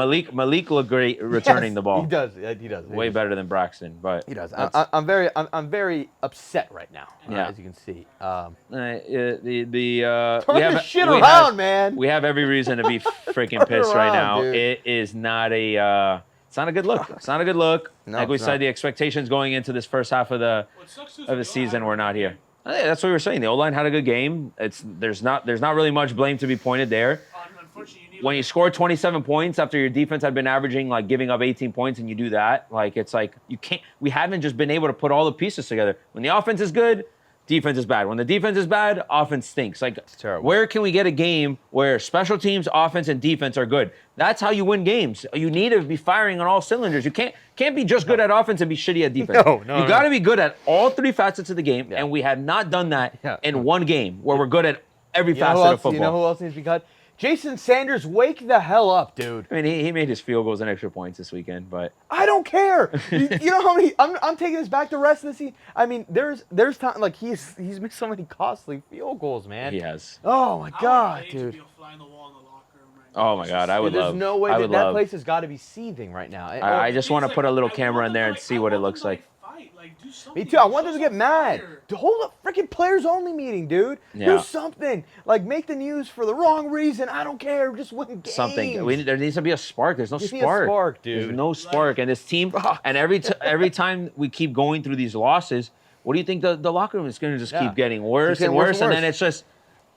looked great returning the ball. He does. He does. Way better than Braxton, but he does. I'm very upset right now. As you can see. Turn the shit around, man. We have every reason to be freaking pissed right now. Dude. It is not a. It's not a good look. It's not a good look. No, like we said, the expectations going into this first half of the season were not here. That's what we were saying. The O-line had a good game. There's not really much blame to be pointed there. When you score 27 points after your defense had been averaging like giving up 18 points and you do that, like it's like you can't. We haven't just been able to put all the pieces together. When the offense is good, defense is bad. When the defense is bad, offense stinks. Like, it's terrible. Where can we get a game where special teams, offense, and defense are good? That's how you win games. You need to be firing on all cylinders. You can't be just good at offense and be shitty at defense. You got to be good at all 3 facets of the game, and we have not done that in one game where we're good at every facet of football. You know who else needs to be cut? Jason Sanders, wake the hell up, dude. I mean, he made his field goals and extra points this weekend, but I don't care. you know how many? I'm taking this back the rest of the season. I mean, there's time like he's missed so many costly field goals, man. He has. Oh my God, dude. Oh my God, I would love. There's no way that place has got to be seething right now. I just want to put a little camera in there and see what it looks like. Me too. I want them to get mad. To hold a freaking players only meeting, dude. Do something. Like make the news for the wrong reason. I don't care. Just win games. Something. There needs to be a spark. There's no spark. Dude. There's no spark. And this team. And every time we keep going through these losses, what do you think the locker room is going to just keep getting worse and worse? And then it's just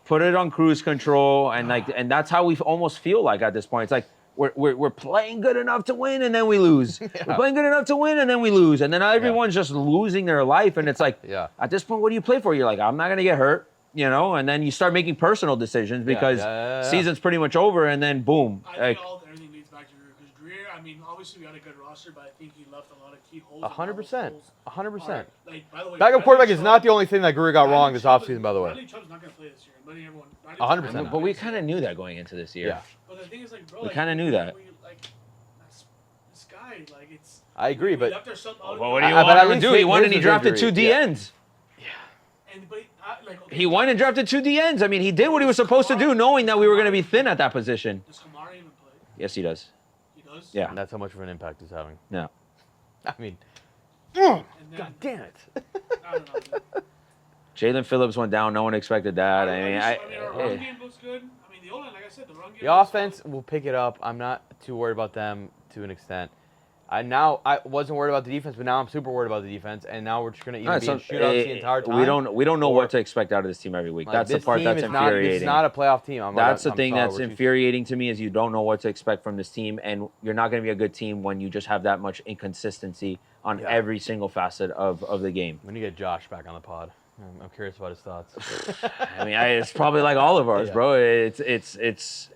put it on cruise control and that's how we almost feel like at this point. It's like. We're playing good enough to win, and then we lose. We're playing good enough to win, and then we lose. And then everyone's just losing their life. And it's like, at this point, what do you play for? You're like, I'm not going to get hurt, you know? And then you start making personal decisions because season's pretty much over, and then boom. I think everything leads back to Greer. Because Greer, I mean, obviously we had a good roster, but I think he left a lot of key holes. 100%. 100%. Like, by the way, backup quarterback is not the only thing that Greer got wrong this offseason, by the way. Bradley Chubb's not going to play this year. 100%. But we kind of knew that going into this year. Yeah. But the thing is, like, bro, we kind of knew that. This guy, like, it's. I agree, but. Well, what do you want him to do? He won and he drafted 2 DNs. He won and drafted 2 DNs. I mean, he did what he was supposed to do, knowing that we were going to be thin at that position. Does Kamara even play? Yes, he does. He does? Yeah. And that's how much of an impact he's having. No. I mean, God damn it. I don't know. Jalen Phillips went down. No one expected that. I mean, our run game looks good. I mean, the O-line, like I said, the run game. The offense will pick it up. I'm not too worried about them to an extent. I wasn't worried about the defense, but now I'm super worried about the defense, and now we're just going to either be in shootouts the entire time. We don't know what to expect out of this team every week. That's the part that's infuriating. This is not a playoff team. That's the thing that's infuriating to me is you don't know what to expect from this team, and you're not going to be a good team when you just have that much inconsistency on every single facet of the game. When you get Josh back on the pod. I'm curious about his thoughts. I mean, it's probably like all of ours, bro. It's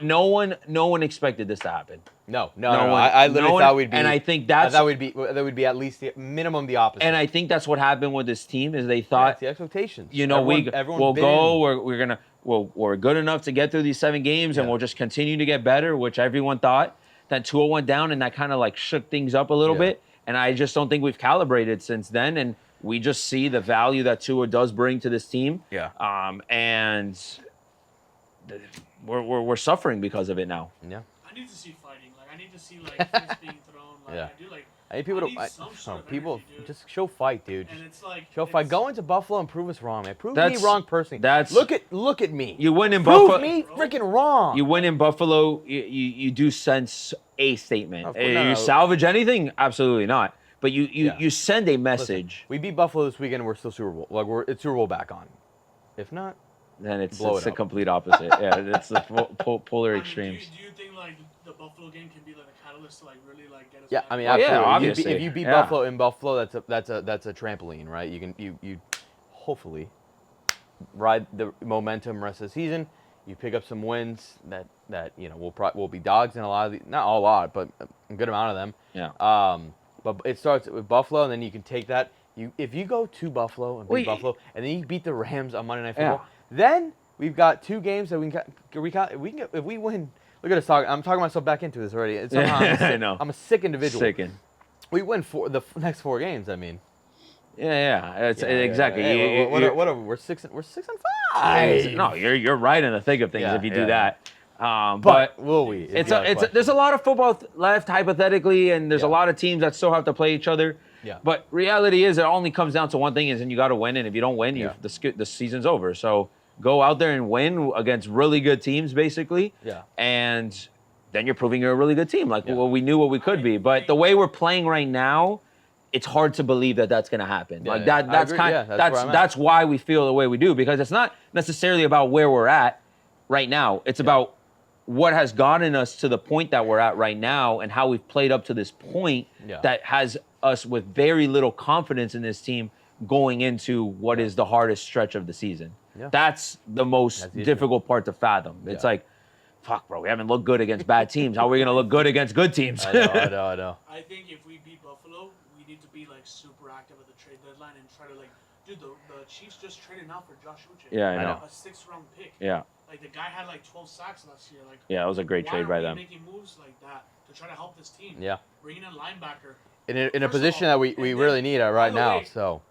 no one expected this to happen. No. I literally thought we'd be, and I think that would be at least the minimum the opposite. And I think that's what happened with this team is they thought the expectations. You know, we'll go. We're good enough to get through these 7 games, and we'll just continue to get better, which everyone thought. Then Tua went down, and that kind of like shook things up a little bit. And I just don't think we've calibrated since then. And we just see the value that Tua does bring to this team. Yeah. And we're suffering because of it now. Yeah. I need to see fighting. Like I need to see like fists being thrown. Like I do like I need people people just show fight, dude. And it's like show fight. Go into Buffalo and prove us wrong, man. Prove me That's- wrong personally. that's- Look at me. You win in Prove Buffalo. me freaking wrong. You win in Buffalo. You do sense a statement. Of course, no. You salvage anything? Absolutely not. But you send a message. Listen, we beat Buffalo this weekend, and we're still Super Bowl. Like it's Super Bowl back on. If not, then it's blow it the up. complete opposite. Yeah, it's the polar extremes. Do you think like the Buffalo game can be like a catalyst to like really like get us? Yeah, back? I mean, Oh, yeah, absolutely. obviously. If you beat Yeah. Buffalo in Buffalo, that's a trampoline, right? You can you hopefully ride the momentum rest of the season. You pick up some wins that we'll be dogs in a lot of not a lot, but a good amount of them. Yeah. But it starts with Buffalo, and then you can take that. If you go to Buffalo and beat Buffalo, and then you beat the Rams on Monday Night Football, then we've got 2 games that we can get if we win. Look at us talking. I'm talking myself back into this already. It's somehow I know. I'm a sick individual. Sickened. We win the next 4 games. I mean, Yeah. Exactly. Hey, what are we? We're 6-5. No, you're right in the thick of things Yeah, if you do yeah. that. But will we? There's a lot of football left hypothetically, and there's a lot of teams that still have to play each other. Yeah. But reality is, it only comes down to one thing: is, and you got to win. And if you don't win, the season's over. So go out there and win against really good teams, basically. Yeah. And then you're proving you're a really good team. Well, we knew what we could be, but the way we're playing right now, it's hard to believe that that's going to happen. Yeah, like yeah. that. That's I agree. kind. Yeah, that's where I'm at. That's why we feel the way we do, because it's not necessarily about where we're at right now. It's about what has gotten us to the point that we're at right now, and how we've played up to this point that has us with very little confidence in this team going into what is the hardest stretch of the season. Yeah. That's the most difficult part to fathom. It's like, fuck, bro, we haven't looked good against bad teams. How are we going to look good against good teams? I know. I think if we beat Buffalo, we need to be like super active at the trade deadline and try to like, dude, the Chiefs just traded out for Josh Uche. Yeah, I know. A 6th-round pick. Yeah. Like the guy had like 12 sacks last year. Like, yeah, it was a great trade by them. Making moves like that to try to help this team. Yeah. Bringing in linebacker. In a position that we really need right now. So.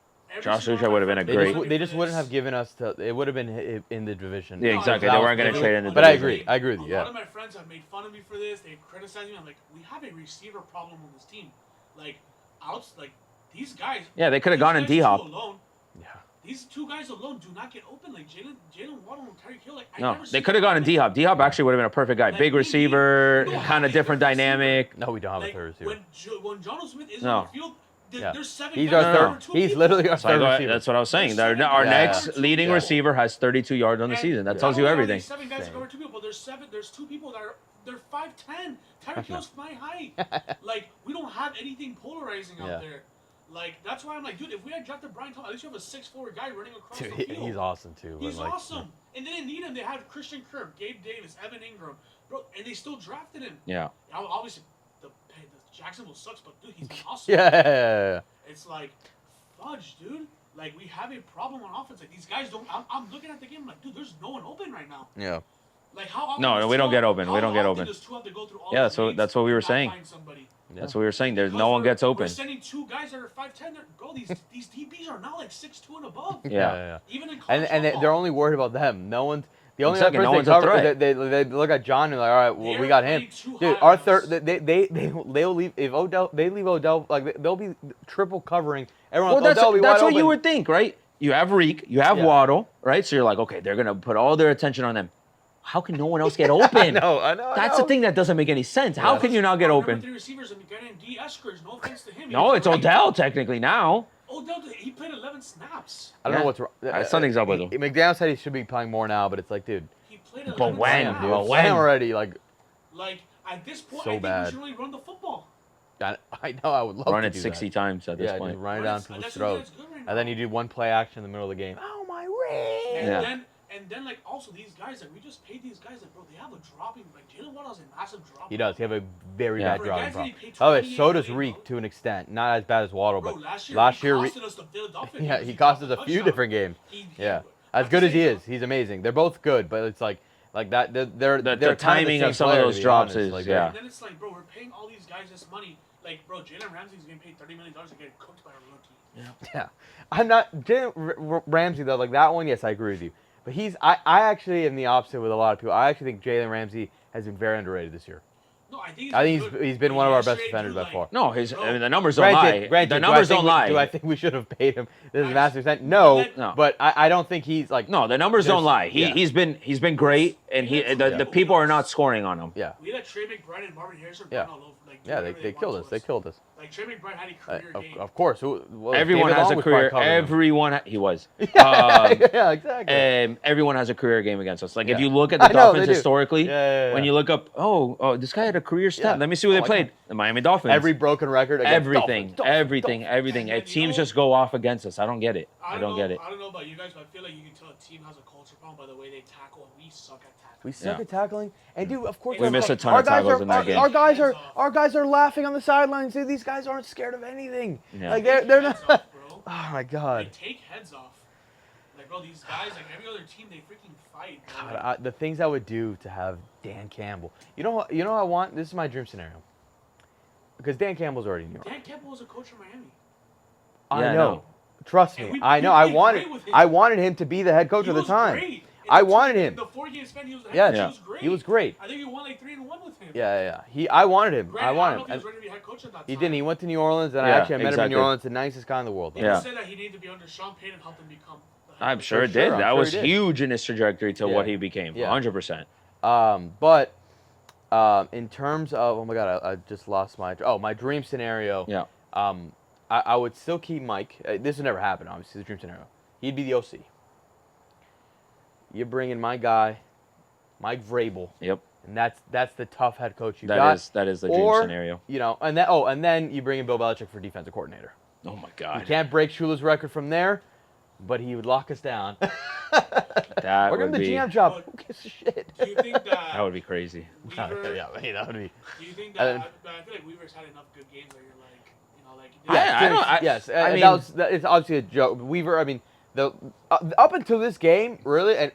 Josh Uche would have been a great. They just wouldn't have given us it would have been in the division. Yeah, exactly. They weren't going to trade in the But division. I agree with you. A lot of my friends have made fun of me for this. They've criticized me. I'm like, we have a receiver problem on this team. Like, these guys. Yeah, they could have gone in D-Hop. Yeah. These 2 guys alone do not get open. Like Jalen Waddle and Tyreek Hill. Like, No, they could have gone in D-Hop. D-Hop actually would have been a perfect guy. Big receiver, kind of different dynamic. No, we don't have a third receiver. When Jonathan Smith is on the field, there's 7 He's guys. our third. He's literally our third receiver. That's what I was saying. Our next leading receiver has 32 yards on the season. That tells you everything. 7 guys cover 2 people, but there's 2 people that they're 5'10". Tyreek Hill's my height. Like, we don't have anything polarizing out there. Like, that's why I'm like, dude, if we had drafted Brian Thomas, at least you have a 6'4" guy running across the field. He's awesome too. He's awesome. And they didn't need him. They had Christian Kirk, Gabe Davis, Evan Ingram, bro, and they still drafted him. Yeah. Obviously, the Jacksonville sucks, but dude, he's been awesome. Yeah. It's like, fudge, dude. Like, we have a problem on offense. Like, these guys don't. I'm looking at the game. I'm like, dude, there's no one open right now. Yeah. Like, how often? No, we don't get open. We don't get open. Yeah, that's what we were saying. That's what we were saying. There's no one gets open. We're sending 2 guys that are 5'10". Bro, these DBs are now like 6'2" and above. Yeah. Even in college And they're only worried about them. No one's. The only Exactly, other no person one's a they cover, threat. they look at John and like, all right, well, we got him. Dude, our third, they'll leave if Odell. They leave Odell like they'll be triple covering everyone. Well, Odell will be that's wide what you open. would think, right? You have Reek, you have Waddle, right? So you're like, okay, they're gonna put all their attention on them. How can no one else get open? I know. That's the thing that doesn't make any sense. How can you not get open? 3 receivers and getting D. Eskridge. No offense to him. No, it's Odell technically now. Odell, he played 11 snaps. I don't know what's wrong. Something's up with him. McDaniel said he should be playing more now, but it's like, dude. He played 11 But when? snaps. But When already? Like at this point, So I think bad. we should really run the football. I know. I would love Run to it do 60 that. times at this Yeah, point. just run it down people's throats, and then you do one play action in the middle of the game. Oh my ring! And then like also these guys like we just paid these guys like bro they have a dropping like Jalen Waddle has a massive drop. He does. He have a very bad For dropping guys that problem. he paid Oh, wait, so does $28 Reek million, to an extent. Not as bad as Waddle, bro, but last year Reek, he costed us the Philadelphia yeah, game. he cost us a dropped few touchdown. different games. He- Yeah, I as have good to as he say, is, he's amazing. They're both good, but it's like that. They're The kind of timing the of same some of player, those to be drops honest. is, Like, yeah. And then it's like bro we're paying all these guys this money like bro Jalen Ramsey's getting paid $30 million to get cooked by a rookie. Yeah, I'm not Jalen Ramsey though. Like that one, yes, I agree with you. But I actually am the opposite with a lot of people. I actually think Jalen Ramsey has been very underrated this year. No, I think he's been one of our best defenders by far. No, the numbers don't lie. Granted, the numbers don't lie. Do I think we should have paid him this massive extent? No, but I don't think he's like. No, the numbers don't lie. He's been great, and the people are not scoring on him. Yeah. We let Trey McBride and Marvin Harrison Yeah. run all over. Like, Yeah, they killed us. They killed us. Like Trey McBride had a career game. Of course. Everyone has a career. He was. Yeah, exactly. Everyone has a career game against us. Like if you look at the Dolphins historically, when you look up, this guy had a career stat. Let me see who they played. The Miami Dolphins. Every broken record. Everything. Teams just go off against us. I don't get it. I don't get it. I don't know about you guys, but I feel like you can tell a team has a culture problem by the way they tackle, and we suck at tackling. We suck at tackling, and dude, of course we missed a ton of tackles in that game. Our guys are laughing on the sidelines. Dude, these guys aren't scared of anything. Yeah. Like they're not. Off, bro. Oh my god. They take heads off. Like bro, these guys, like every other team, they freaking fight. God, the things I would do to have Dan Campbell. You know what I want? This is my dream scenario. Because Dan Campbell's already in New York. Dan Campbell was a coach in Miami. I know. Trust me. I know. I wanted him to be the head coach at the time. Great. I wanted him. The 4 games spent, he was the head coach. He was great. He was great. I think he won like 3-1 with him. Yeah. I wanted him. Granted, I wanted don't know him. if he was ready to be head coach at that time. He didn't. He went to New Orleans, and I met him in New Orleans. The nicest guy in the world. He said that he needed to be under Sean Payton and help him become. I'm sure it did. That was huge in his trajectory to what he became. 100%. But in terms of, oh my God, I just lost my dream scenario. Yeah. I would still keep Mike. This would never happen, obviously, the dream scenario. He'd be the OC. You bring in my guy, Mike Vrabel. Yep. And that's the tough head coach you got. That is the dream scenario. You know, and then you bring in Bill Belichick for defensive coordinator. Oh my God. You can't break Shula's record from there, but he would lock us down. We're gonna the GM job. Who gives a shit? Do you think that would be crazy? That would be. Do you think that? I feel like Weaver's had enough good games where you're like, you know, like. Yes. I mean, it's obviously a joke. Weaver. I mean, up until this game, really, and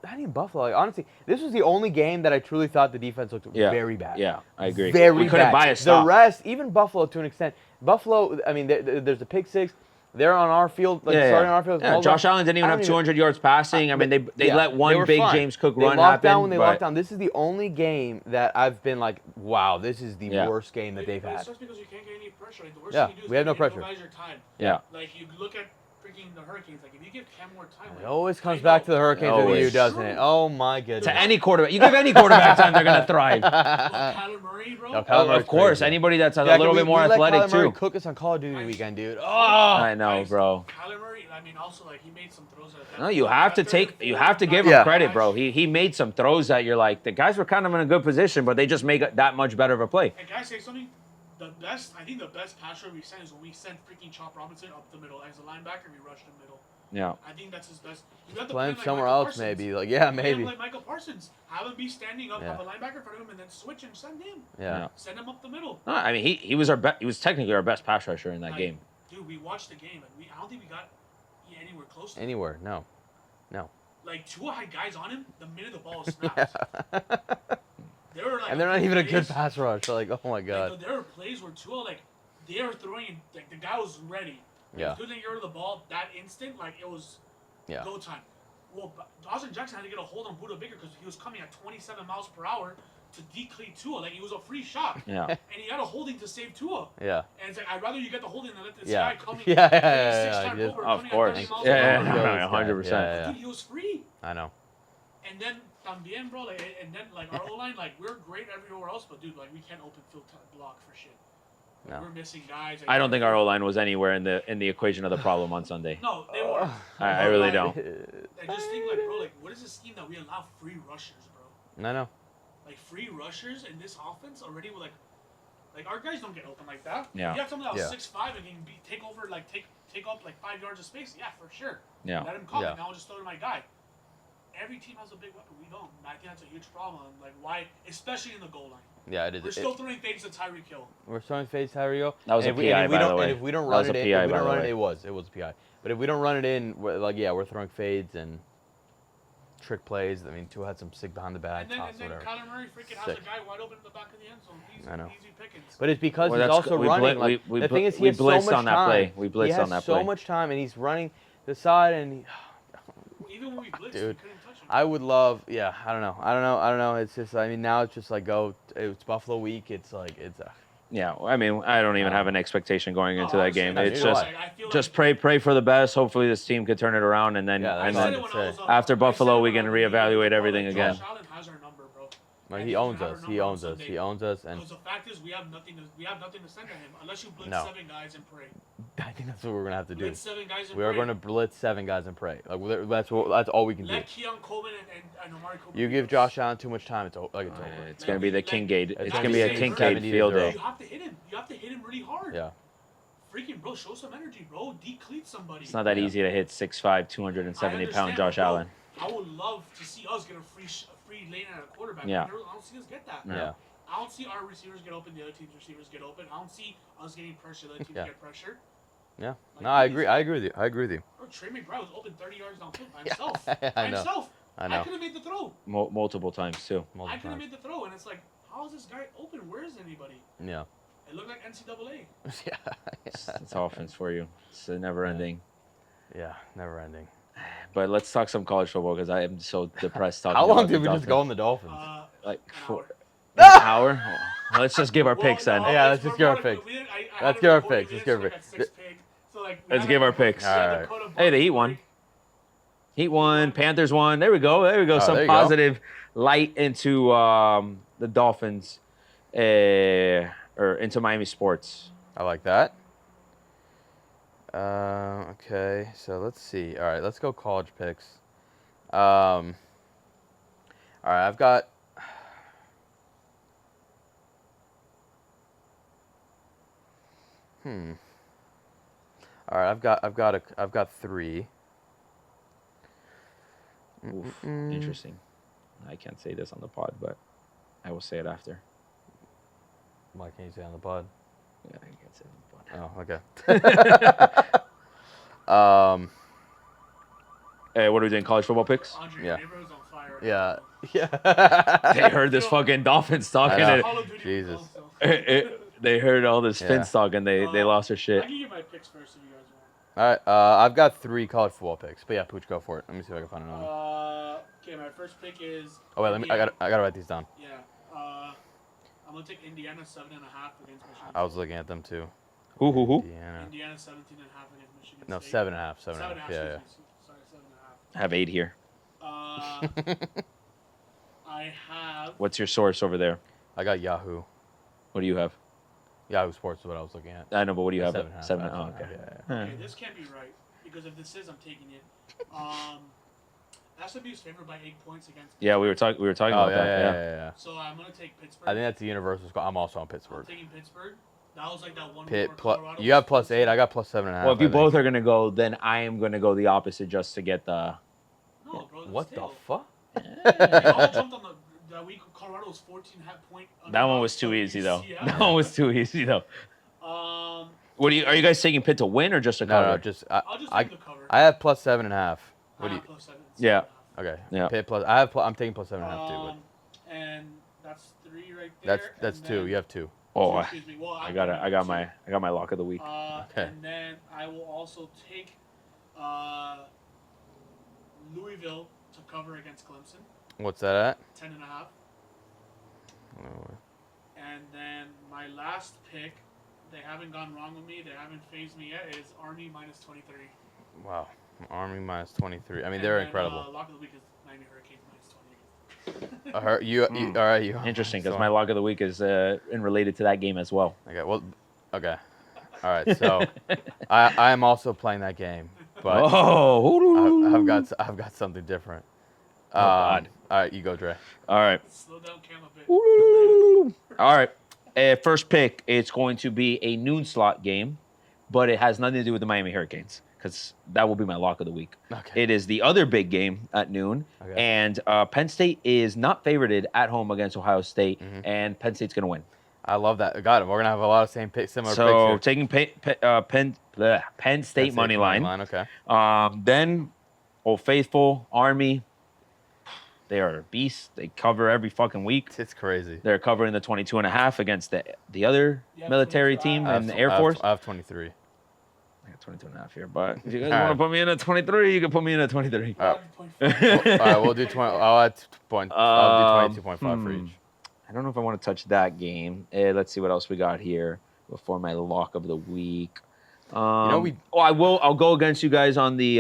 not even Buffalo. Like, honestly, this was the only game that I truly thought the defense looked very bad. Yeah, I agree. We couldn't buy a stop. The rest, even Buffalo to an extent. Buffalo. I mean, there's a pick six. They're on our field, starting on our field. Yeah, Josh Allen didn't even have 200 yards passing. I mean, they let one big fine. James Cook run happen. Down when they locked down. This is the only game that I've been like, wow, this is the worst game that they've had. It's just because you can't get any pressure. Like, the worst thing you do is we have no pressure. Your time. Yeah. Like, you look at freaking the Hurricanes. Like, if you give Cam more time. It always comes back to the Hurricanes with you, doesn't it? Oh, my goodness. To any quarterback. You give any quarterback time, they're going to thrive. Kyler Murray, bro. Of course. Crazy. Anybody that's a little bit more athletic, too. Murray cook us on Call of Duty weekend, dude. Oh, I know, bro. Kyler Murray, I mean, also, like, he made some throws at that. No, you have to give him credit, bro. He made some throws that you're like, the guys were kind of in a good position, but they just make it that much better of a play. And can I say something? I think the best pass rush we sent is when we sent freaking Chop Robinson up the middle. As a linebacker, we rushed the middle. Yeah. I think that's his best. Play him somewhere else, maybe. Like, maybe. Like Michael Parsons. Have him be standing up, have a linebacker in front of him, and then switch and send him. Yeah. Send him up the middle. No, I mean, he was he was technically our best pass rusher in that game. Dude, we watched the game, and I don't think we got anywhere close to him. Anywhere, no. Like, Tua had guys on him the minute the ball was snapped. They were like, and they're not even a good pass rush. Like, oh my God. Like, there were plays where Tua, like, they were throwing, like, the guy was ready. Like, he couldn't get rid of the ball that instant. Like, it was go time. Well, Dawson Jackson had to get a hold on Buda Baker because he was coming at 27 miles per hour to decleat Tua. Like, it was a free shot. Yeah. And he had a holding to save Tua. Yeah. And it's like, I'd rather you get the holding than let this guy coming. Of course. 100%. Dude, he was free. I know. And then también, bro, like our O-line, like, we're great everywhere else, but dude, like, we can't open field block for shit. Like, we're missing guys. Like, I don't think our O-line was anywhere in the equation of the problem on Sunday. No, they weren't. I really don't. I just think, like, bro, like, what is this scheme that we allow free rushers, bro? I know. Like, free rushers in this offense already with, like our guys don't get open like that. Yeah. You have someone that was 6'5" and can take over, like, take up, like, 5 yards of space. Yeah, for sure. Yeah. Let him come, and I'll just throw to my guy. Every team has a big weapon. We don't. I think that's a huge problem. Like, why? Especially in the goal line. Yeah, it is. We're still throwing fades to Tyreek Hill. We're throwing fades to Tyreek Hill. That was a PI, by the way. And if we don't run it in, it was a PI. But if we don't run it in, we're throwing fades and trick plays. I mean, Tua had some sick behind the back toss, and then whatever. Kyler Murray freaking has a guy wide open in the back of the end zone. Easy pickings. But it's because he's also running. The thing is, he has so much time. We blitzed on that play. He has so much time, and he's running the side, and even when we blitzed, we couldn't touch him. I would love. Yeah, I don't know. It's just. I mean, now it's just like It's Buffalo week. It's like Yeah, I mean, I don't even have an expectation going into that game. It's just like, pray for the best. Hopefully, this team could turn it around, and then after Buffalo, we can reevaluate everything again. Josh Allen has our number, bro. Like, he owns us. He owns us. He owns us. And the fact is, we have nothing to send to him unless you blitz 7 guys and pray. I think that's what we're gonna have to do. Blitz 7 guys and we are going to blitz 7 guys and pray. Like that's all we can do. Let Keon Coleman and Omari Cooper. You give Josh Allen too much time, it's over. It's gonna be the Kincaid. It's gonna be a Kincaid field day. You have to hit him. You have to hit him really hard. Yeah. Freaking bro, show some energy, bro. Decleat somebody. It's not that easy to hit 6'5", 270-pound Josh Allen. I would love to see us get a free lane at a quarterback. Yeah. I don't see us get that. Yeah. I don't see our receivers get open, the other team's receivers get open. I don't see us getting pressure, the other teams get pressure. Yeah. Like, no, I agree. I agree with you. Bro, Trey McBride was open 30 yards downfield by himself. I know. I could have made the throw. Multiple times, too. I could have made the throw, and it's like, how is this guy open? Where is anybody? Yeah. It looked like NCAA. Yeah. It's offense for you. It's never ending. Yeah, never ending. But let's talk some college football because I am so depressed talking How long about did we the just go on the Dolphins? Like an hour? Let's just give our picks then. Yeah, let's just give our picks. Let's give our picks. Let's give our picks. All right. Hey, the Heat won. Heat won. Panthers won. There we go. Oh, some positive light into the Dolphins or into Miami sports. I like that. Okay, so let's see. All right, let's go college picks. All right, I've got. All right, I've got 3. Oof, interesting. I can't say this on the pod, but I will say it after. Why can't you say it on the pod? Yeah, I can't say it on the pod. Oh, okay. Hey, what are we doing? College football picks? Yeah. Yeah. They heard this fucking Dolphins talk and Jesus. They heard all this Fins talk and they lost their shit. I can get my picks first if you guys want. All right. I've got 3 college football picks, but yeah, Pooch, go for it. Let me see if I can find another one. Okay, my first pick is. Oh wait, I gotta write these down. Yeah. I'm gonna take Indiana 7.5 against Michigan. I was looking at them too. Who? Indiana 17.5 against Michigan. No, State. 7.5. 7.5. Sorry, Yeah. 7.5. I have 8 here. I have. What's your source over there? I got Yahoo. What do you have? Yahoo Sports is what I was looking at. I know, but what do you have? 7.5. 7. Oh, okay. Yeah. Okay, this can't be right because if this is, I'm taking it. SMU is favored by 8 points against. Yeah, we were talking about that. Yeah. So I'm gonna take Pittsburgh. I think that's the universal score. I'm also on Pittsburgh. I'm taking Pittsburgh. That was like that one. You have +8. I got +7.5. Well, if you both are gonna go, then I am gonna go the opposite just to get the. No, bro. What the fuck? They all jumped on the week. Colorado was 14.5-point. That one was too easy though. That one was too easy though. What are you guys taking Pitt to win or just to cover? No, just I'll just take the cover. I have +7.5. What do you? +7. Yeah. Okay. Yeah. Pitt plus. I'm taking +7.5 too. But and that's 3 right there. That's 2. You have 2. Oh, excuse me. Well, I got my lock of the week. Okay. And then I will also take Louisville to cover against Clemson. What's that at? 10.5. Oh. And then my last pick, they haven't gone wrong with me. They haven't phased me yet. Is Army -23. Wow. Army -23. I mean, they're incredible. Lock of the week is Miami Hurricanes -20. All right. You. Interesting, because my lock of the week is related to that game as well. Okay. Well. Okay. All right. So, I am also playing that game, but I've got something different. God. All right, you go, Dre. All right. Slow down Cam a bit. All right. First pick, it's going to be a noon slot game, but it has nothing to do with the Miami Hurricanes because that will be my lock of the week. Okay. It is the other big game at noon, and Penn State is not favored at home against Ohio State, and Penn State's going to win. I love that. Got it. We're going to have a lot of similar picks here. So taking Penn State money line. Okay. Then Old Faithful, Army. They are beasts. They cover every fucking week. It's crazy. They're covering the 22.5 against the other military team and the Air Force. I have 23. I got 22 and a half here. But if you guys want to put me in at 23, you can put me in at 23. All right, we'll do 20. I'll do 22.5 for each. I don't know if I want to touch that game. Let's see what else we got here before my lock of the week. I will. I'll go against you guys on the.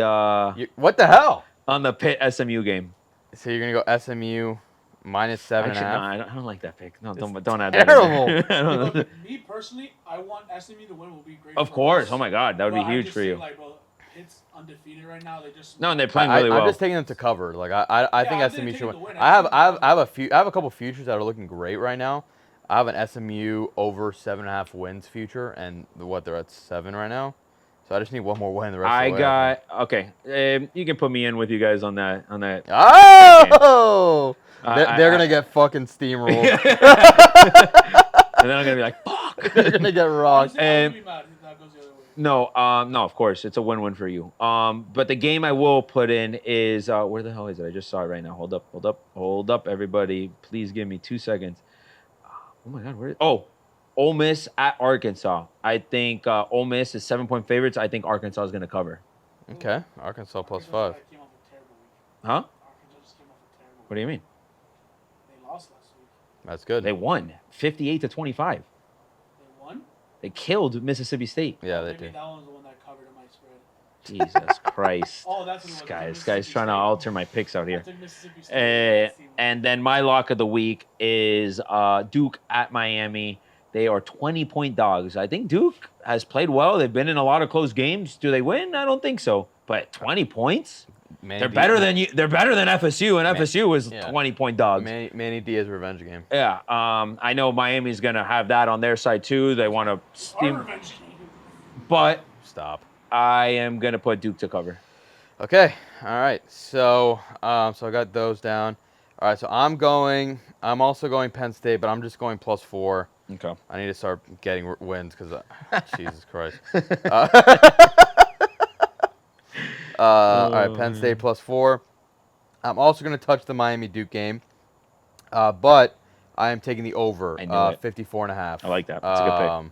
What the hell? On the Pitt SMU game. So you're gonna go SMU minus 7.5? Actually, no, I don't like that pick. No, don't add terrible. that. Terrible. Me personally, I want SMU to win. Will be great. Of course. Oh my God, that would be huge for you. Like, well, Pitt's undefeated right now. They just and they're playing really well. I'm just taking them to cover. Like I think SMU should win. I have a couple futures that are looking great right now. I have an SMU over 7.5 wins future, and they're at 7 right now. So I just need one more win the rest of the way. You can put me in with you guys on that. Oh, they're gonna get fucking steamrolled. And then I'm gonna be like, fuck. They're gonna get rocked. No, of course it's a win-win for you. But the game I will put in is where the hell is it? I just saw it right now. Hold up, everybody. Please give me 2 seconds. Oh my God, where is? Oh, Ole Miss at Arkansas. I think Ole Miss is 7-point favorites. I think Arkansas is gonna cover. Okay, Arkansas plus 5. Huh? What do you mean? They lost last week. That's good. They won 58-25. They won? They killed Mississippi State. Yeah, they did. Maybe that one was the one that covered in my spread. Jesus Christ. Oh, that's what it was. This guy's trying to alter my picks out here. Mississippi State. And then my lock of the week is Duke at Miami. They are 20-point dogs. I think Duke has played well. They've been in a lot of close games. Do they win? I don't think so. But 20 points? They're better than you. They're better than FSU, and FSU was 20-point dogs. Manny Diaz revenge game. Yeah, I know Miami's gonna have that on their side too. They want to steam, but stop. I am gonna put Duke to cover. Okay, all right. So I got those down. All right, so I'm also going Penn State, but I'm just going plus 4. Okay. I need to start getting wins because Jesus Christ. All right, Penn State plus 4. I'm also going to touch the Miami-Duke game, but I am taking the over, 54.5. I like that. That's a good pick.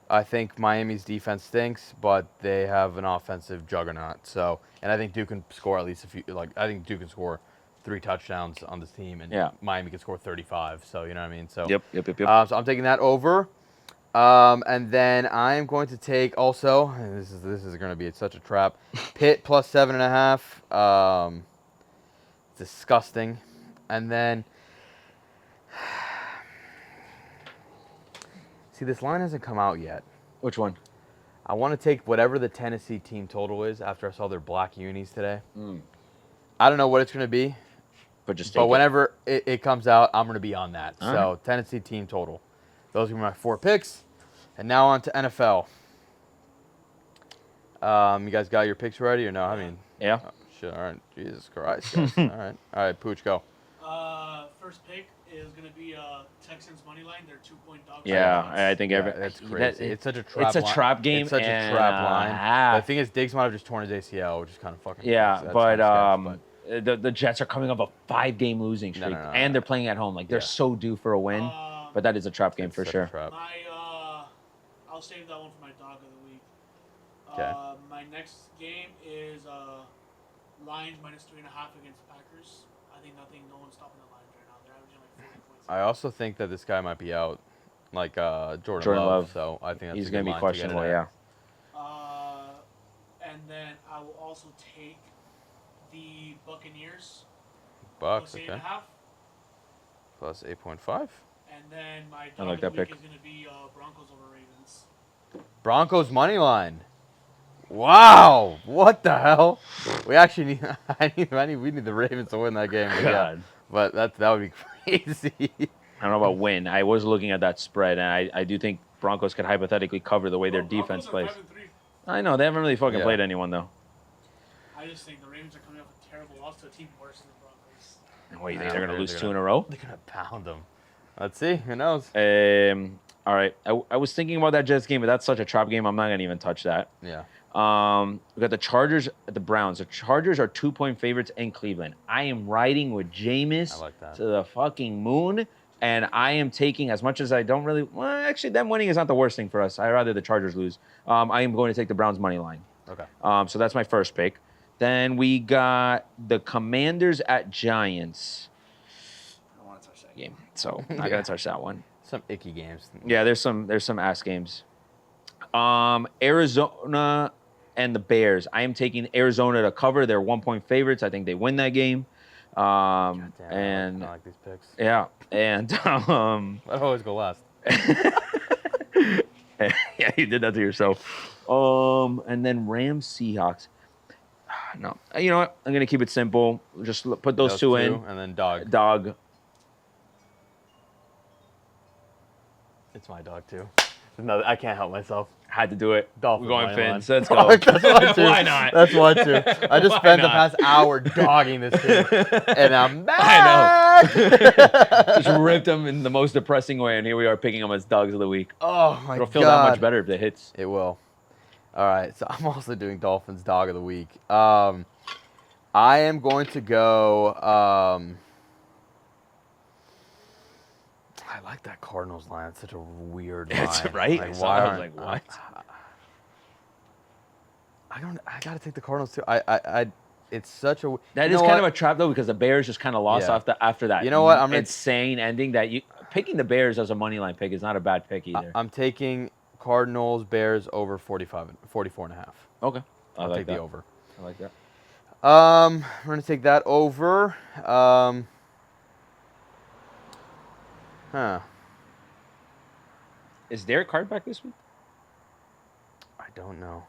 I think Miami's defense stinks, but they have an offensive juggernaut. So, and I think Duke can score at least I think Duke can score 3 touchdowns on this team, and Miami can score 35. So, you know what I mean? So, Yep. So I'm taking that over. And then I'm going to take also, and this is going to be such a trap, Pitt plus 7.5. Disgusting. And then, see, this line hasn't come out yet. Which one? I want to take whatever the Tennessee team total is after I saw their black unis today. I don't know what it's going to be, but whenever it comes out, I'm going to be on that. All so right. Tennessee team total. Those are my 4 picks. And now on to NFL. You guys got your picks ready or no? I mean, yeah. Oh, shit. All right. Jesus Christ. Guys. All right. Pooch, go. First pick is going to be Texans money line. They're 2-point dogs. Yeah, I think that's crazy. It's such a trap. It's a trap game. It's such a trap line. The thing is, Diggs might have just torn his ACL, which is kind of fucking. Yeah, the Jets are coming up a 5-game losing streak, and they're playing at home. Like they're so due for a win. But that is a trap game for sure. I'll save that one for my dog of the week. Okay. My next game is Lions minus 3.5 against Packers. I think no one's stopping the Lions right now. They're averaging like 40 points. I also think that this guy might be out, like Jordan Love. So I think he's going to be questionable. Yeah. And then I will also take the Buccaneers. Bucks. Plus 8.5. Okay. Plus 8.5. And then my I like that pick pick. is going to be Broncos over Ravens. Broncos money line. Wow, what the hell? We actually need we need the Ravens to win that game. But that would be crazy. I don't know about win. I was looking at that spread, and I do think Broncos could hypothetically cover the way their defense plays. 5-3. I know they haven't really fucking played anyone though. I just think the Ravens are coming off a terrible loss to a team worse than the Broncos. And what do you think they're going to lose 2 in a row? They're going to pound them. Let's see. Who knows? All right. I was thinking about that Jets game, but that's such a trap game. I'm not going to even touch that. Yeah. We got the Chargers at the Browns. The Chargers are 2-point favorites in Cleveland. I am riding with Jameis I like that. to the fucking moon. And I am taking, as much as I don't really, well, actually, them winning is not the worst thing for us. I'd rather the Chargers lose. I am going to take the Browns money line. Okay. So that's my first pick. Then we got the Commanders at Giants. I don't want to touch that game, so I'm not gonna touch that one. Some icky games. Yeah, there's some ass games. Arizona and the Bears. I am taking Arizona to cover. They're 1-point favorites. I think they win that game. Damn, And I like these picks. yeah, and I always go last. yeah, you did that to yourself. And then Rams Seahawks. No, you know what? I'm gonna keep it simple. Just put those two in, and then dog. Dog. It's my dog too. No, I can't help myself. Had to do it. Dolphins We're going money Fins. line. Let's go. That's one too. Why not? That's one too. I just Why spent the not? past hour dogging this team, and I'm back. Just ripped them in the most depressing way, and here we are picking them as dogs of the week. Oh my god! It'll feel that much better if it hits. It will. All right, so I'm also doing Dolphins dog of the week. I am going to go. I like that Cardinals line. It's such a weird line. It's right. Like, I saw why that, I was aren't- like, what? I gotta take the Cardinals too. It's such a. That you is know kind what? of a trap though, because the Bears just kind of lost Yeah. after that. You know what? I'm gonna- insane ending that you picking the Bears as a money line pick is not a bad pick either. I'm taking Cardinals Bears over 44.5. Okay, I'll like take that. the over. I like that. We're gonna take that over. Is Derek Carr back this week? I don't know.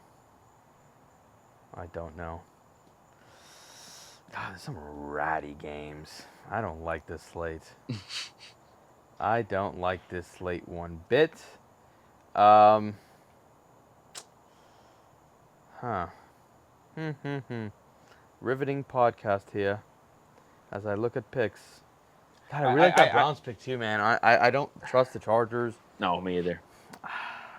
God, there's some ratty games. I don't like this slate. I don't like this slate one bit. Riveting podcast here as I look at picks. God, I really like that Browns pick too, man. I don't trust the Chargers. No, me either.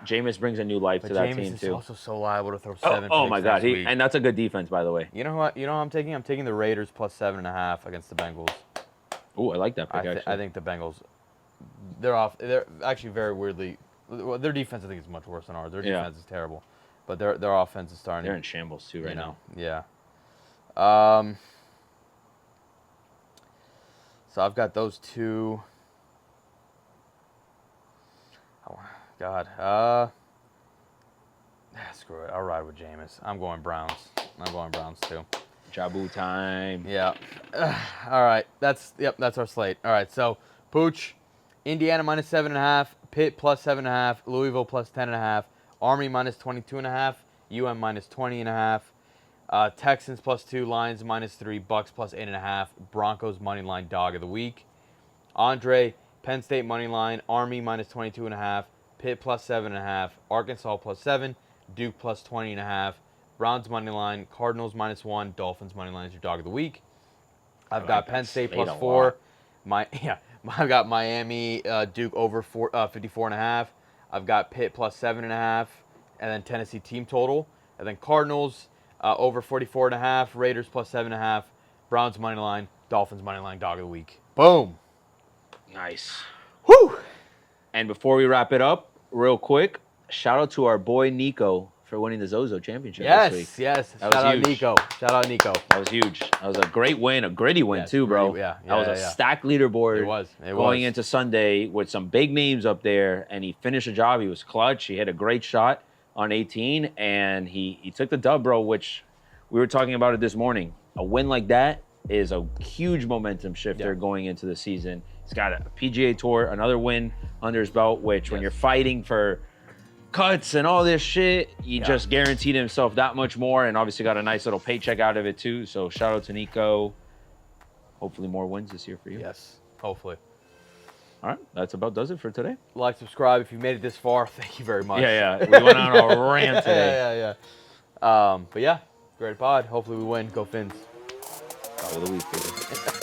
Jameis brings a new life But to that Jameis team is too. also so liable to throw 7 Oh picks my God, next week. and that's a good defense, by the way. You know what? You know what I'm taking? I'm taking the Raiders plus 7.5 against the Bengals. Oh, I like that pick actually. I think the Bengals, they're actually very weirdly. Well, their defense I think is much worse than ours. Their defense is terrible, but their offense is starting. They're in shambles too right now. Yeah. So I've got those two. Oh God. Screw it. I'll ride with Jameis. I'm going Browns. Too. Jabu time. Yeah. All right. That's our slate. All right. So Pooch, Indiana minus 7.5, Pitt plus 7.5, Louisville plus 10.5, Army minus 22.5, UM minus 20.5, Texans plus 2, Lions minus 3, Bucks plus 8.5, Broncos money line dog of the week. Andre, Penn State money line, Army minus 22.5, Pitt plus 7.5, Arkansas plus 7, Duke plus 20.5. Browns money line, Cardinals minus 1, Dolphins money line is your dog of the week. I've got Penn State plus 4. I've got Miami, Duke over 54.5. I've got Pitt plus 7.5, and then Tennessee team total, and then Cardinals over 44.5, Raiders plus 7.5, Browns money line, Dolphins money line dog of the week. Boom. Nice. Whew. And before we wrap it up, real quick, shout out to our boy Nico for winning the Zozo Championship this week. Yes. That was huge. Shout out Nico. That was huge. That was a great win, a gritty win too, bro. Yeah. That was a stacked leaderboard. It was. Going into Sunday with some big names up there, and he finished the job. He was clutch. He hit a great shot on 18, and he took the dub, bro, which we were talking about it this morning. A win like that is a huge momentum shifter going into the season. He's got a PGA Tour, another win under his belt, which when you're fighting for cuts and all this shit, he just guaranteed himself that much more, and obviously got a nice little paycheck out of it too. So shout out to Nico. Hopefully more wins this year for you. Yes, hopefully. All right, that's about does it for today. Like, subscribe if you made it this far. Thank you very much. Yeah. We went on a rant today. Yeah. But yeah, great pod. Hopefully we win. Go Fins. Top of the week, baby.